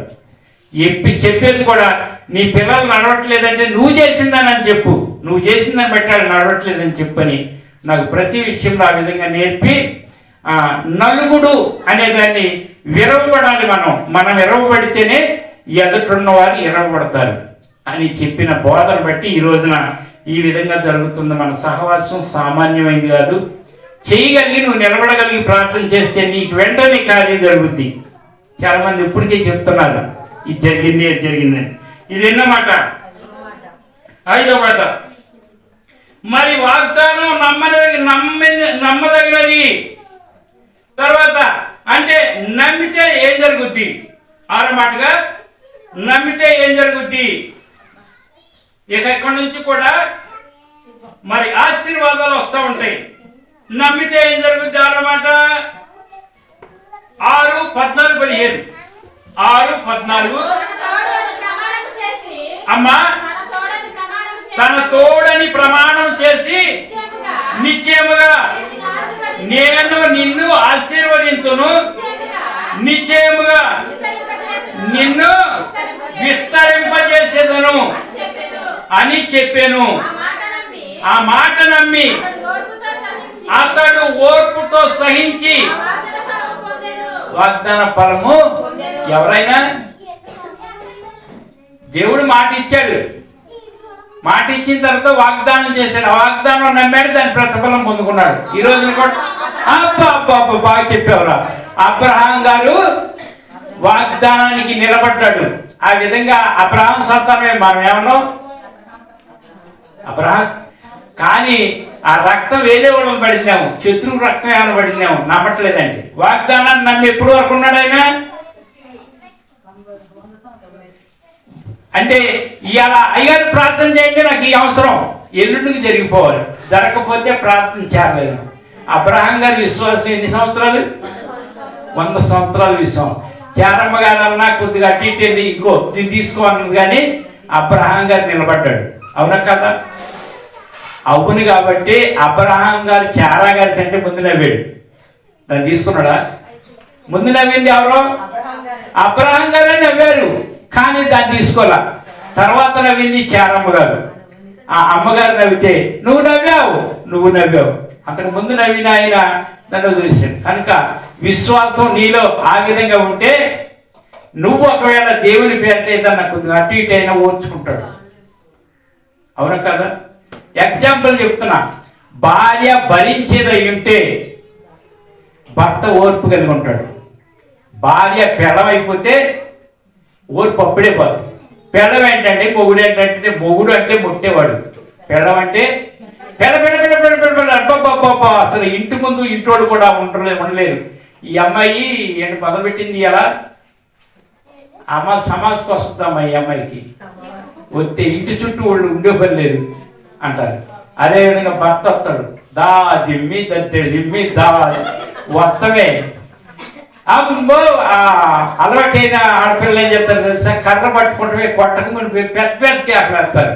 చెప్పేది కూడా నీ పిల్లలు నడవట్లేదంటే నువ్వు చేసిందని చెప్పు, నువ్వు చేసిందని బట్టి వాళ్ళు నడవట్లేదని చెప్పని నాకు ప్రతి విషయంలో ఆ విధంగా నేర్పి నలుగుడు అనేదాన్ని విరవబడాలి. మనం విరవబడితేనే ఎదుటిన్న వారు విరవబడతారు అని చెప్పిన బోధను బట్టి ఈ రోజున ఈ విధంగా జరుగుతుంది. మన సహవాసం సామాన్యమైంది కాదు. చేయగలిగి నువ్వు నిలబడగలిగి ప్రార్థన చేస్తే నీకు వెంటనే కార్యం జరుగుద్ది. చాలామంది ఇప్పటికే చెప్తున్నారు ఇది జరిగిందని. ఇది ఎన్నమాట? 5వ మాట. మరి వాగ్దానం నమ్మదగినది. తర్వాత అంటే నమ్మితే ఏం జరుగుద్ది? 6వ మాటగా నమ్మితే ఏం జరుగుద్ది? ఇక ఎక్కడి నుంచి కూడా మరి ఆశీర్వాదాలు వస్తూ ఉంటాయి. నమ్మితే ఏం జరుగుద్ది? 6వ మాట 6:14-15. 6:14 అమ్మా తన తోడని ప్రమాణం చేసి నిశ్చయముగా నేను నిన్ను ఆశీర్వదింతును, నిశ్చయముగా నిన్ను విస్తరింపజేసేదను అని చెప్పాను. ఆ మాట నమ్మి అతడు ఓర్పుతో సహించి వాగ్దాన ఫలము. ఎవరైనా దేవుడు మాట ఇచ్చాడు, మాట ఇచ్చిన తర్వాత వాగ్దానం చేశాడు, ఆ వాగ్దానం నమ్మాడు, దాని ప్రతిఫలం పొందుకున్నాడు. ఈ రోజున కూడా బాగా చెప్పేవరా, అబ్రహాం గారు వాగ్దానానికి నిలబడ్డాడు. ఆ విధంగా అబ్రహాం సంతానమే మనం ఏమన్నాం, అబ్రహాం. కానీ ఆ రక్తం వేరే వాళ్ళని పడినాము, శత్రువు రక్తం ఏమైనా పడినాము, నమ్మట్లేదండి. వాగ్దానాన్ని నమ్మి ఎప్పుడు వరకు ఉన్నాడు ఆయన అంటే ఇవాళ అయ్యారు ప్రార్థన చేయండి, నాకు ఈ అవసరం ఎల్లుండికి జరిగిపోవాలి, జరగకపోతే ప్రార్థన చేయలేదు. అబ్రహాం గారి విశ్వాసం ఎన్ని సంవత్సరాలు? 100 సంవత్సరాల విశ్వాసం. చారమ్మ గారు అన్నా కొద్దిగా అటు ఇటు వెళ్ళి ఇంకో దీన్ని తీసుకోవాలన్నది, కానీ అబ్రహాం గారు నిలబడ్డాడు. అవునా కదా? అవును. కాబట్టి అబ్రహాం గారు చారా గారి కంటే ముందు నవ్వాడు. దాన్ని తీసుకున్నాడా? ముందు నవ్వింది ఎవరో? అబ్రహాం గారే నవ్వారు, కానీ దాన్ని తీసుకోవాల. తర్వాత నవ్వింది చారమ్మ గారు. ఆ అమ్మగారు నవ్వితే నువ్వు నవ్వావు. అంతకు ముందు నవ్విన ఆయన నన్ను వదిలేశాడు. కనుక విశ్వాసం నీలో ఆ విధంగా ఉంటే నువ్వు ఒకవేళ దేవుని పేరిట ఏదన్నా కొద్దిగా అటు ఇటు అయినా ఓర్చుకుంటాడు. అవునా కదా? ఎగ్జాంపుల్ చెప్తున్నా, భార్య భరించేది ఉంటే భర్త ఓర్పు కలిగి ఉంటాడు. భార్య పెళ్ళమైపోతే ఓర్పు అప్పుడే పోదు. పెళ్ళం ఏంటంటే మొగుడు ఏంటంటే, మొగుడు అంటే ముట్టేవాడు, పెళ్ళం అంటే పెళ్ళ అసలు ఇంటి ముందు ఇంటోడు కూడా ఉండలేరు. ఈ అమ్మాయి ఏంటి మొదలుపెట్టింది ఇలా, అమ్మ సమాజ్కి వస్తుందమ్మా, ఈ అమ్మాయికి వస్తే ఇంటి చుట్టూ వాళ్ళు ఉండే పని లేదు అంటారు. అదేవిధంగా భర్త వస్తాడు, దా దిమ్మి దిమ్మి దా వస్తమే. అమ్మో అలవాటైన ఆడపిల్లలు ఏం చేస్తారు తెలుసా, కర్ర పట్టుకుంటే కొట్టకమని పెద్ద కేపలేస్తారు.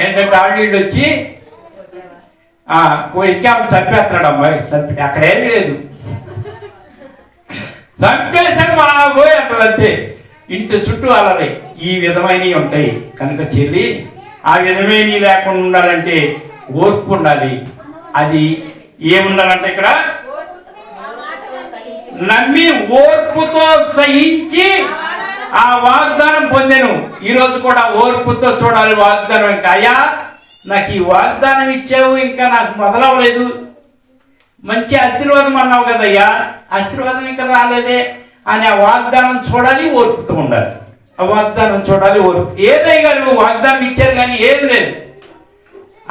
ఏంటంటే ఆళ్ళు వచ్చి ఇంకేమో చంపేస్తున్నాడు అమ్మాయి, అక్కడేమీ లేదు, చంపేశాడు మా పోయి అంటారు అంతే. ఇంటి చుట్టూ అలరే ఈ విధమైనవి ఉంటాయి. కనుక చెల్లి, ఆ విధమైనవి లేకుండా ఉండాలంటే ఓర్పు ఉండాలి. అది ఏముండాలంటే ఇక్కడ నమ్మి ఓర్పుతో సహించి ఆ వాగ్దానం పొందాను. ఈరోజు కూడా ఓర్పుతో చూడాలి వాగ్దానం. ఇంకా అయ్యా నాకు ఈ వాగ్దానం ఇచ్చావు, ఇంకా నాకు మొదలవ్వలేదు, మంచి ఆశీర్వాదం అన్నావు కదయ్యా, ఆశీర్వాదం ఇంకా రాలేదే అని ఆ వాగ్దానం చూడాలి, ఓర్పుతూ ఉండాలి. ఆ వాగ్దానం చూడాలి, ఓర్పు. ఏదైనా నువ్వు వాగ్దానం ఇచ్చారు కానీ ఏం లేదు,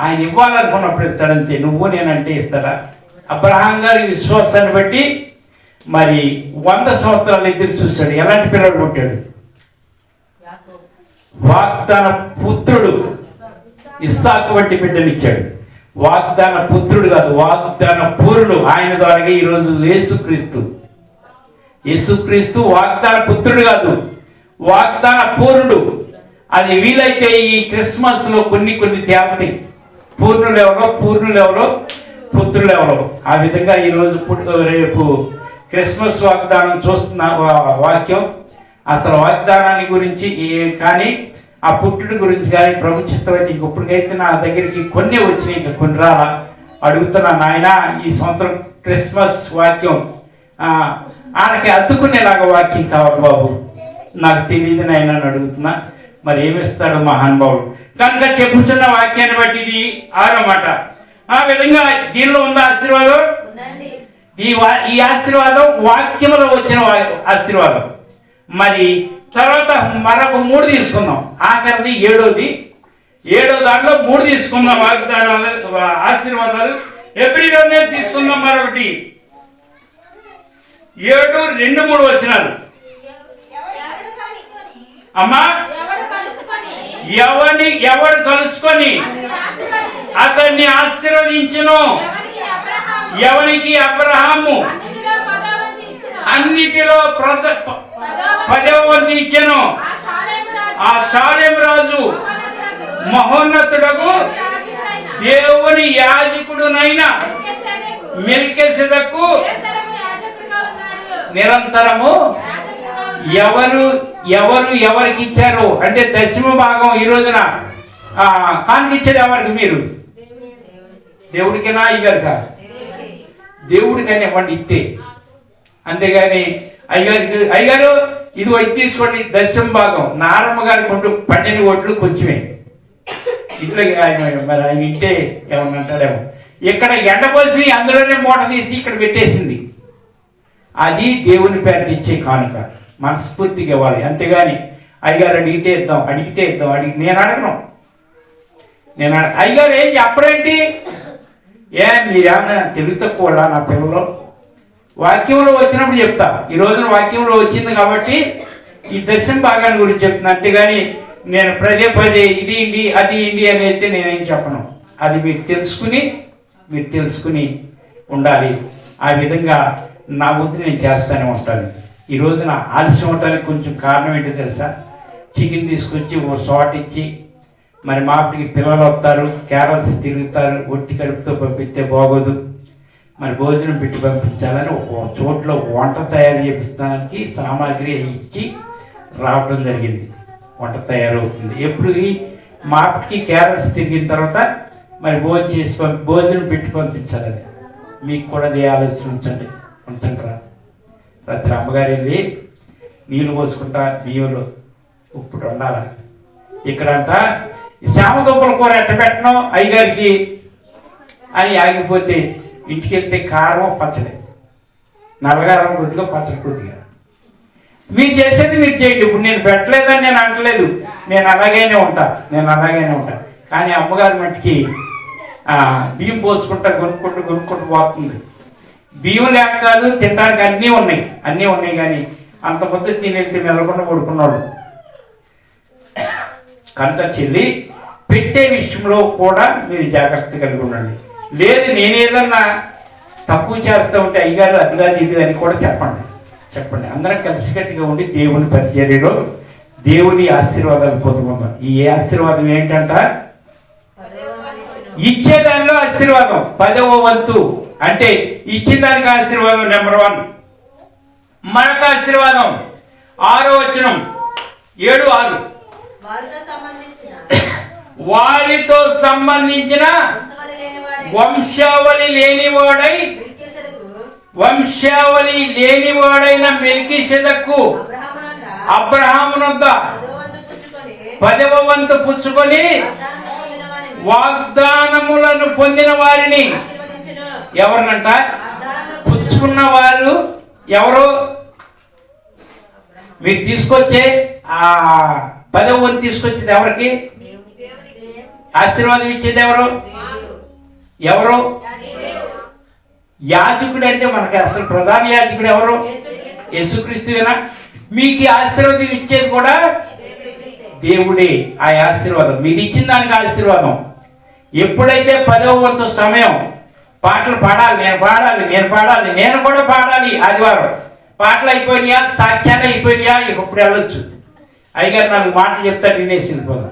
ఆయన ఇవ్వాలనుకున్నప్పుడు ఇస్తాడంతే. నువ్వు నేనంటే ఇస్తాడా? అబ్రహాం గారి విశ్వాసాన్ని బట్టి మరి 100 సంవత్సరాలు ఎదురు చూశాడు. ఎలాంటి పిల్లడు పుట్టాడు? వాగ్దాన పుత్రుడు ఇస్సాకు వంటి బిడ్డనిచ్చాడు. వాగ్దాన పుత్రుడు కాదు, వాగ్దాన పూర్ణుడు. ఆయన ద్వారా ఈరోజు యేసుక్రీస్తు వాగ్దాన పుత్రుడు కాదు, వాగ్దాన పూర్ణుడు. అది వీలైతే ఈ క్రిస్మస్ లో కొన్ని తేవతాయి. పూర్ణులు ఎవరో పుత్రులు ఎవరో. ఆ విధంగా ఈరోజు రేపు క్రిస్మస్ వాగ్దానం చూస్తున్న వాక్యం అసలు వాగ్దానాన్ని గురించి కానీ ఆ పుట్టుడి గురించి కానీ ప్రభు చిత్తమైతే ఇప్పటికైతే నా దగ్గరికి కొన్ని వచ్చినాయి, ఇంకా కొన్ని రాలా. అడుగుతున్నా, నాయన ఈ సంవత్సరం క్రిస్మస్ వాక్యం ఆయనకి అద్దుకునేలాగా వాక్యం కావాలి బాబు, నాకు తెలియదు నాయన అని అడుగుతున్నా. మరి ఏమిస్తాడు మహానుభావుడు? కనుక చెప్పుచున్న వాక్యాన్ని బట్టి ఇది 6వ మాట. ఆ విధంగా దీనిలో ఉన్న ఆశీర్వాదం, ఈ ఆశీర్వాదం వాక్యంలో వచ్చిన ఆశీర్వాదం. మరి తర్వాత మరొక 3 తీసుకుందాం. ఆఖరిది 7వది. 7వ దాంట్లో 3 తీసుకుందాం వాగ్దానాలు, ఆశీర్వాదాలు. ఎబ్రీలోనే తీసుకుందాం మరొకటి. 7, 2, 3 వచనాలు. అమ్మా, ఎవడు కలుసుకొని అతన్ని ఆశీర్వదించును, ఎవనికి అబ్రహాము అన్నిటిలో 10వ వంతు ఇచ్చెను. ఆ షాలేం రాజు మహోన్నతుడకు దేవుని యాజకుడునైన మెల్కీసెదెకు నిరంతరము ఎవరికి ఇచ్చారు అంటే 10వ భాగం ఈ రోజున కానుక ఇచ్చేది ఎవరికి? మీరు దేవుడికైనా అయ్యగారుగా? దేవుడికైనా ఇవ్వండి ఇస్తే, అంతేగాని అయ్యగారు ఇది వచ్చి తీసుకోండి 10వ భాగం. నారమ్మ గారి కొంటూ 12 ఓట్లు కొంచెమే ఇట్లా మరి ఆయన ఇంటే ఏమన్నా అంటాడేమో. ఇక్కడ ఎండపోసి అందులోనే మూట తీసి ఇక్కడ పెట్టేసింది. అది దేవుని పేరిట ఇచ్చే కానుక, మనస్ఫూర్తిగా ఇవ్వాలి. అంతేగాని అయ్యగారు అడిగితే ఇద్దాం, నేను అడగను. అయ్యగారు ఏం చెప్పరేంటి? మీరేమన్నా తెలుగు తక్కువ నా పిల్లలు? వాక్యంలో వచ్చినప్పుడు చెప్తా. ఈ రోజున వాక్యంలో వచ్చింది కాబట్టి ఈ దశమ భాగాన్ని గురించి చెప్తున్నా, అంతేగాని నేను పదే ఇది ఇండి అది ఇండి అని అయితే నేనేం చెప్పను. అది మీరు తెలుసుకుని ఉండాలి. ఆ విధంగా నా వంతు నేను చేస్తూనే ఉంటాను. ఈ రోజున ఆలస్యం అవటానికి కొంచెం కారణం ఏంటో తెలుసా? చికెన్ తీసుకొచ్చి ఓ షాట్ ఇచ్చి మరి మాపటికి పిల్లలు వస్తారు, క్యారల్స్ తిరుగుతారు, ఒట్టి కడుపుతో పంపిస్తే బాగోదు, మరి భోజనం పెట్టి పంపించాలని ఒక చోట్ల వంట తయారు చేపిస్తానికి సామాగ్రి ఇచ్చి రావడం జరిగింది. వంట తయారవుతుంది. ఎప్పుడు మాపటికి క్యారల్స్ తిరిగిన తర్వాత మరి భోజనం పెట్టి పంపించాలని మీకు కూడా అదే ఆలోచన ఉంచండి రా. రాత్రి అమ్మగారు వెళ్ళి నీళ్ళు పోసుకుంటా, బియ్యంలో ఉప్పుడు ఉండాలి. ఇక్కడంతా శామదుంపల కూర ఎట్ట పెట్టడం అయ్యగారికి అని ఆగిపోతే ఇంటికి వెళ్తే కారం పచ్చడి, నల్లగారం కొద్దిగా పచ్చడి కొద్దిగా. మీరు చేసేది మీరు చేయండి. ఇప్పుడు నేను పెట్టలేదని నేను అంటలేదు, నేను అలాగైనే ఉంటా. కానీ అమ్మగారి మట్టికి బియ్యం పోసుకుంటా కొనుక్కుంటూ పోతుంది. బియ్యం లేక కాదు, తినడానికి అన్నీ ఉన్నాయి కానీ అంత పొద్దు తినేసి మెల్లకుండా పడుకున్నాడు. కనుక చెల్లి పెట్టే విషయంలో కూడా మీరు జాగ్రత్త కలిగి ఉండండి. లేదు నేనేదన్నా తక్కువ చేస్తూ ఉంటే అయ్యగారు అదిగా ఇది అని కూడా చెప్పండి. అందరం కలిసికట్టుగా ఉండి దేవుని పరిచర్యలో దేవుని ఆశీర్వాదాలు పొందుకుందాం. ఈ ఆశీర్వాదం ఏంటంట? ఇచ్చేదానిలో ఆశీర్వాదం 10వ వంతు. అంటే ఇచ్చిన దానికి ఆశీర్వాదం నెంబర్ 1. మనకు ఆశీర్వాదం 6వ వచనం 7:6 వారితో సంబంధించిన వంశావళి లేనివాడైన మెల్కీసెదెకు అబ్రహామునొద్ద 10వ వంతు పుచ్చుకొని వాగ్దానములను పొందిన వారిని. ఎవరినంట పుచ్చుకున్న వారు ఎవరు? మీరు తీసుకొచ్చే ఆ 10వ వంతు తీసుకొచ్చేది ఎవరికి? ఆశీర్వాదం ఇచ్చేది ఎవరు? యాజకుడు. అంటే మనకి అసలు ప్రధాన యాజకుడు ఎవరు? యేసుక్రీస్తువేనా? మీకు ఆశీర్వాదం ఇచ్చేది కూడా దేవుడే. ఆ ఆశీర్వాదం మీరు ఇచ్చిన దానికి ఆశీర్వాదం. ఎప్పుడైతే 10వ వంతు సమయం పాటలు పాడాలి, నేను కూడా పాడాలి. ఆదివారం పాటలు అయిపోయినాయా, సాక్ష్యాలు అయిపోయినాయా, ఇప్పుడు వెళ్ళొచ్చు. అయ్యగారు 4 మాటలు చెప్తాడు, వినేసి వెళ్ళిపోదాం.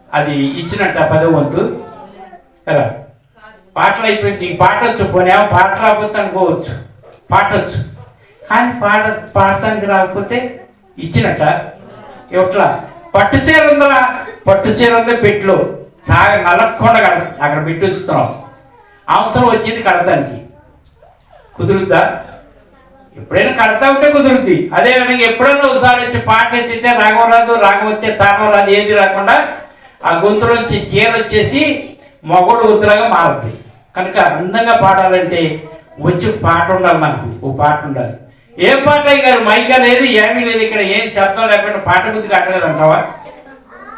అది ఇచ్చినట్ట 10వ వంతు కదా. పాటలు అయిపోయింది, నీకు పాటొచ్చు, పోనేమో పాట రాకపోతే అనుకోవచ్చు, పాటొచ్చు. కానీ పాడటానికి రాకపోతే ఇచ్చినట్ట. ఇట్లా పట్టు చీర ఉందా పెట్టులో సాగ నలగకుండా అక్కడ పెట్టి ఉంచుతున్నాం. అవసరం వచ్చింది కడతానికి కుదురుద్దా? ఎప్పుడైనా కడతా ఉంటే కుదురుద్ది. అదేవిధంగా ఎప్పుడైనా ఒకసారి వచ్చి పాట ఎత్తితే రాగం వస్తే తాగం రాదు, ఏది రాకుండా ఆ గొంతులోంచి చీర వచ్చేసి మొగడు గొంతులాగా మారుతుంది. కనుక అందంగా పాడాలంటే వచ్చి పాట ఉండాలి, నాకు ఓ పాట ఉండాలి. ఏం పాట అయ్యారు? మైకా లేదు, ఏమీ లేదు, ఇక్కడ ఏం శబ్దం లేకుండా పాట గుర్తు కట్టలేదు అంటావా?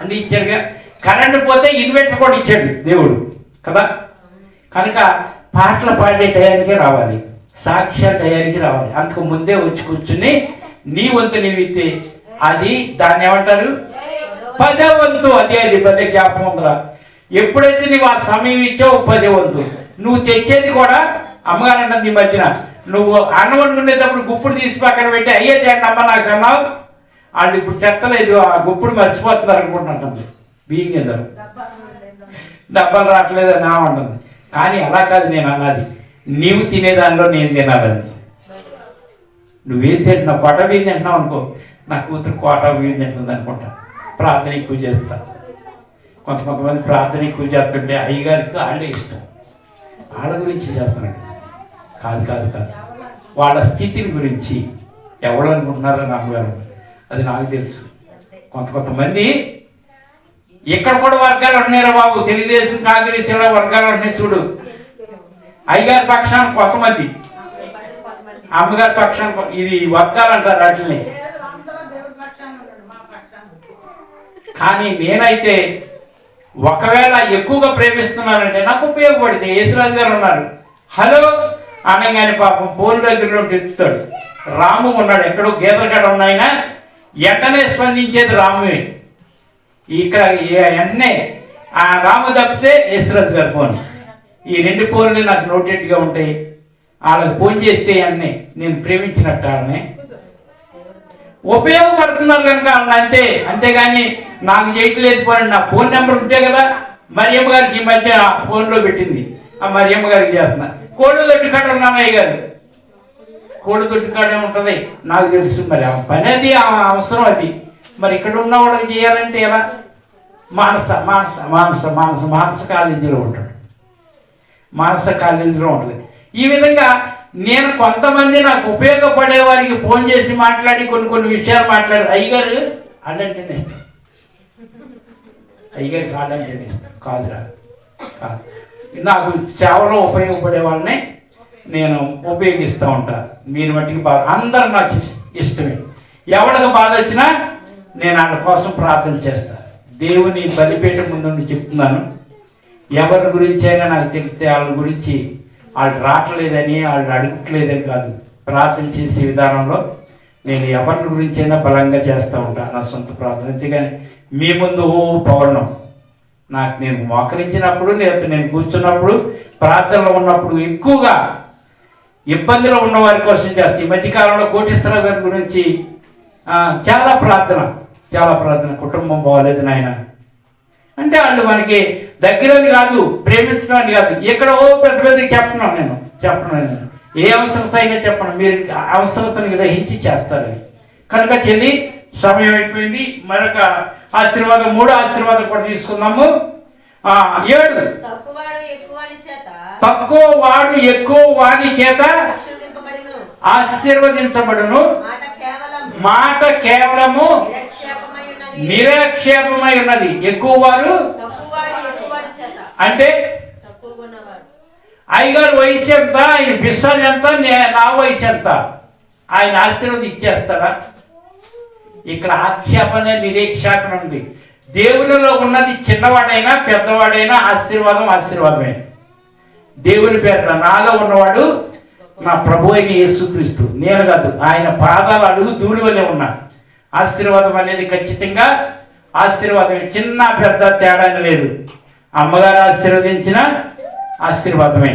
అంటే ఇచ్చాడుగా. కరెంటు పోతే ఇన్వర్టర్ కూడా ఇచ్చాడు దేవుడు కదా. కనుక పాటలు పాడే టయానికి రావాలి, సాక్ష్యాల టయానికి రావాలి. అంతకు ముందే వచ్చి కూర్చుని నీ వంతు నీవితే అది దాన్ని ఏమంటారు? 10వ వంతు. అది పదే జ్ఞాపకం ఉందిరా. ఎప్పుడైతే నువ్వు ఆ సమయం ఇచ్చావు 10వ వంతు, నువ్వు తెచ్చేది కూడా అమ్మగారు అంటుంది ఈ మధ్యన, నువ్వు అన్నం వండుకునేటప్పుడు గుప్పుడు తీసి పక్కన పెట్టి అయ్యేది అంటే అమ్మ నాకు అన్నావు, వాళ్ళు ఇప్పుడు చెత్తలేదు, ఆ గుప్పుడు మర్చిపోతున్నారు అనుకుంటుంటుంది. బియ్యం గింజలు డబ్బాలు రావట్లేదు అని అంటుంది. కానీ అలా కాదు నేను అన్నది, నీవు తినేదానిలో నేను తినాలని. నువ్వేం తింటున్నావు? కోట బియ్యం తింటున్నావు అనుకో, నా కూతురు కోట బియ్యం తింటుంది అనుకుంటా. ప్రార్థన ఎక్కువ చేస్తా. కొంతమంది ప్రార్థన ఎక్కువ చేస్తుంటే అయ్యగారికి వాళ్ళే ఇష్టం, వాళ్ళ గురించి చేస్తున్నాడు. కాదు వాళ్ళ స్థితిని గురించి ఎవరు అనుకుంటున్నారో నాన్నగారు అది నాకు తెలుసు. కొంతమంది ఇక్కడ కూడా వర్గాలు ఉన్నారా బాబు? తెలుగుదేశం కాంగ్రెస్లో వర్గాలు ఉన్నాయి చూడు. అయ్యగారి పక్షాన్ని కొంతమంది, అమ్మగారి పక్షాన్ని, ఇది వర్గాలు అంటారు వాటిని. కానీ నేనైతే ఒకవేళ ఎక్కువగా ప్రేమిస్తున్నానంటే నాకు ఉపయోగపడింది. యేసురాజు గారు ఉన్నారు, హలో అనగానే పాపం ఫోన్ దగ్గరలో ఎత్తుతాడు. రాము ఉన్నాడు, ఎక్కడో గీతల కాడ ఉన్నాయినా వెంటనే స్పందించేది రామువే. ఇక్కడ వెంటనే ఆ రాము తప్పితే యేసురాజు గారు ఫోన్. ఈ 2 ఫోన్లు నాకు నోటెడ్గా ఉంటాయి. వాళ్ళకి ఫోన్ చేస్తే అన్నీ నేను ప్రేమించినట్టు వాళ్ళని ఉపయోగపడుతున్నారు కనుక అంతే. అంతేగాని నాకు చేయట్లేదు ఫోన్. నా ఫోన్ నెంబర్ ఉంటే కదా మరియమ్మ గారికి ఈ మధ్య ఫోన్లో పెట్టింది, ఆ మరియమ్మ గారికి చేస్తున్నా. కోళ్ళు దొడ్డి కాడ ఉన్నాను అయ్య గారు, కోళ్ళు దొడ్డి కాడే ఉంటుంది నాకు తెలుసు. మరి ఆ పని అది అవసరం అది. మరి ఇక్కడ ఉన్న వాళ్ళకి చేయాలంటే ఎలా? మానస మానస మానస మానస మానస కాలేజీలో ఉంటాడు, మానస కాలేజీలో ఉంటుంది. ఈ విధంగా నేను కొంతమంది నాకు ఉపయోగపడే వారికి ఫోన్ చేసి మాట్లాడి కొన్ని విషయాలు మాట్లాడదు. అయ్యగారు అడంటేనే ఇష్టం, అయ్యగారు కాదంటేనే ఇష్టం కాదురా కాదు. నాకు సేవలో ఉపయోగపడే వాళ్ళని నేను ఉపయోగిస్తూ ఉంటాను. మీరు మట్టికి బాధ అందరూ నాకు ఇష్టమే. ఎవరికి బాధ వచ్చినా నేను వాళ్ళ కోసం ప్రార్థన చేస్తాను. దేవుని బలిపీఠం ముందు చెప్తున్నాను, ఎవరి గురించి అయినా నాకు తెలిస్తే వాళ్ళ గురించి వాళ్ళు రావట్లేదని వాళ్ళు అడగట్లేదని కాదు, ప్రార్థన చేసే విధానంలో నేను ఎవరి గురించి అయినా బలంగా చేస్తూ ఉంటాను నా సొంత ప్రార్థన. అంతేగాని మీ ముందు పౌర్ణం నాకు నేను మోకరించినప్పుడు లేదా నేను కూర్చున్నప్పుడు ప్రార్థనలో ఉన్నప్పుడు ఎక్కువగా ఇబ్బందిలో ఉన్న వారి కోసం చేస్తాను. ఈ మధ్యకాలంలో కోటేశ్వరరావు గారి గురించి చాలా ప్రార్థన కుటుంబం బాగోలేదు నాయన అంటే వాళ్ళు మనకి దగ్గరని కాదు, ప్రేమించడం అని కాదు, ఎక్కడో పెద్దకి చెప్పను నేను ఏ అవసరత అయినా చెప్పను, మీరు అవసరతను గ్రహించి చేస్తారని. కనుక చెల్లి సమయం అయిపోయింది. మరొక ఆశీర్వాదం, 3వ ఆశీర్వాదం కూడా తీసుకుందాము. 7 తక్కువ వాడు ఎక్కువ వాని చేత ఆశీర్వదించబడును, మాట కేవలము నిరక్షేపమై ఉన్నది. ఎక్కువ వారు అంటే అయ్యగారు వయసు ఎంత, ఆయన బిస్సాది ఎంత, నా వయసు ఎంత, ఆయన ఆశీర్వాదం ఇచ్చేస్తాడా? ఇక్కడ ఆక్షేపణ నిరీక్షేపణ ఉంది. దేవునిలో ఉన్నది చిన్నవాడైనా పెద్దవాడైనా ఆశీర్వాదమే. దేవుని పేరు నాలో ఉన్నవాడు నా ప్రభు అయిన యేసుక్రీస్తు, నేను కాదు. ఆయన పాదాలు అడుగు ధూళి వల్లే ఉన్నా. ఆశీర్వాదం అనేది ఖచ్చితంగా ఆశీర్వాదమే, చిన్న పెద్ద తేడా లేదు. అమ్మగారు ఆశీర్వదించిన ఆశీర్వాదమే,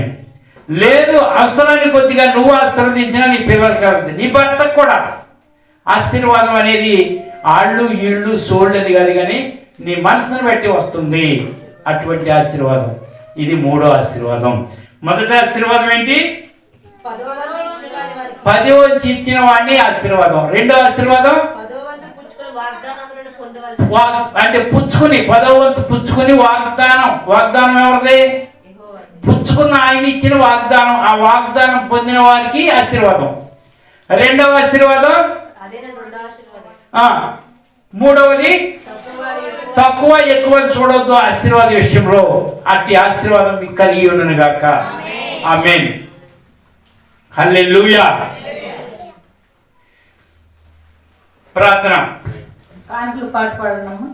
లేదు అవసరానికి కొద్దిగా నువ్వు ఆశీర్వదించిన నీ పిల్లలకి కాదు, నీ భర్తకు కూడా ఆశీర్వాదం అనేది ఆళ్ళు ఈళ్ళు సోళ్ళు అని కాదు, కానీ నీ మనసును బట్టి వస్తుంది అటువంటి ఆశీర్వాదం. ఇది 3వ ఆశీర్వాదం. మొదటి ఆశీర్వాదం ఏంటి? 10వ వంతు ఇచ్చిన వాడిని ఆశీర్వాదం. 2వ ఆశీర్వాదం అంటే పుచ్చుకుని, 10వ వంతు పుచ్చుకుని వాగ్దానం ఎవరిది? పుచ్చుకున్న ఆయన ఇచ్చిన వాగ్దానం, ఆ వాగ్దానం పొందిన వారికి ఆశీర్వాదం. 2వ ఆశీర్వాదం. 3వది తక్కువ ఎక్కువ చూడొద్దు ఆశీర్వాద విషయంలో. అట్టి ఆశీర్వాదం మీకు కలిగి ఉండును గాక. ఆమేన్. హల్లెలూయా. ప్రార్థన. కానుకలు పాట పాడున్నాము.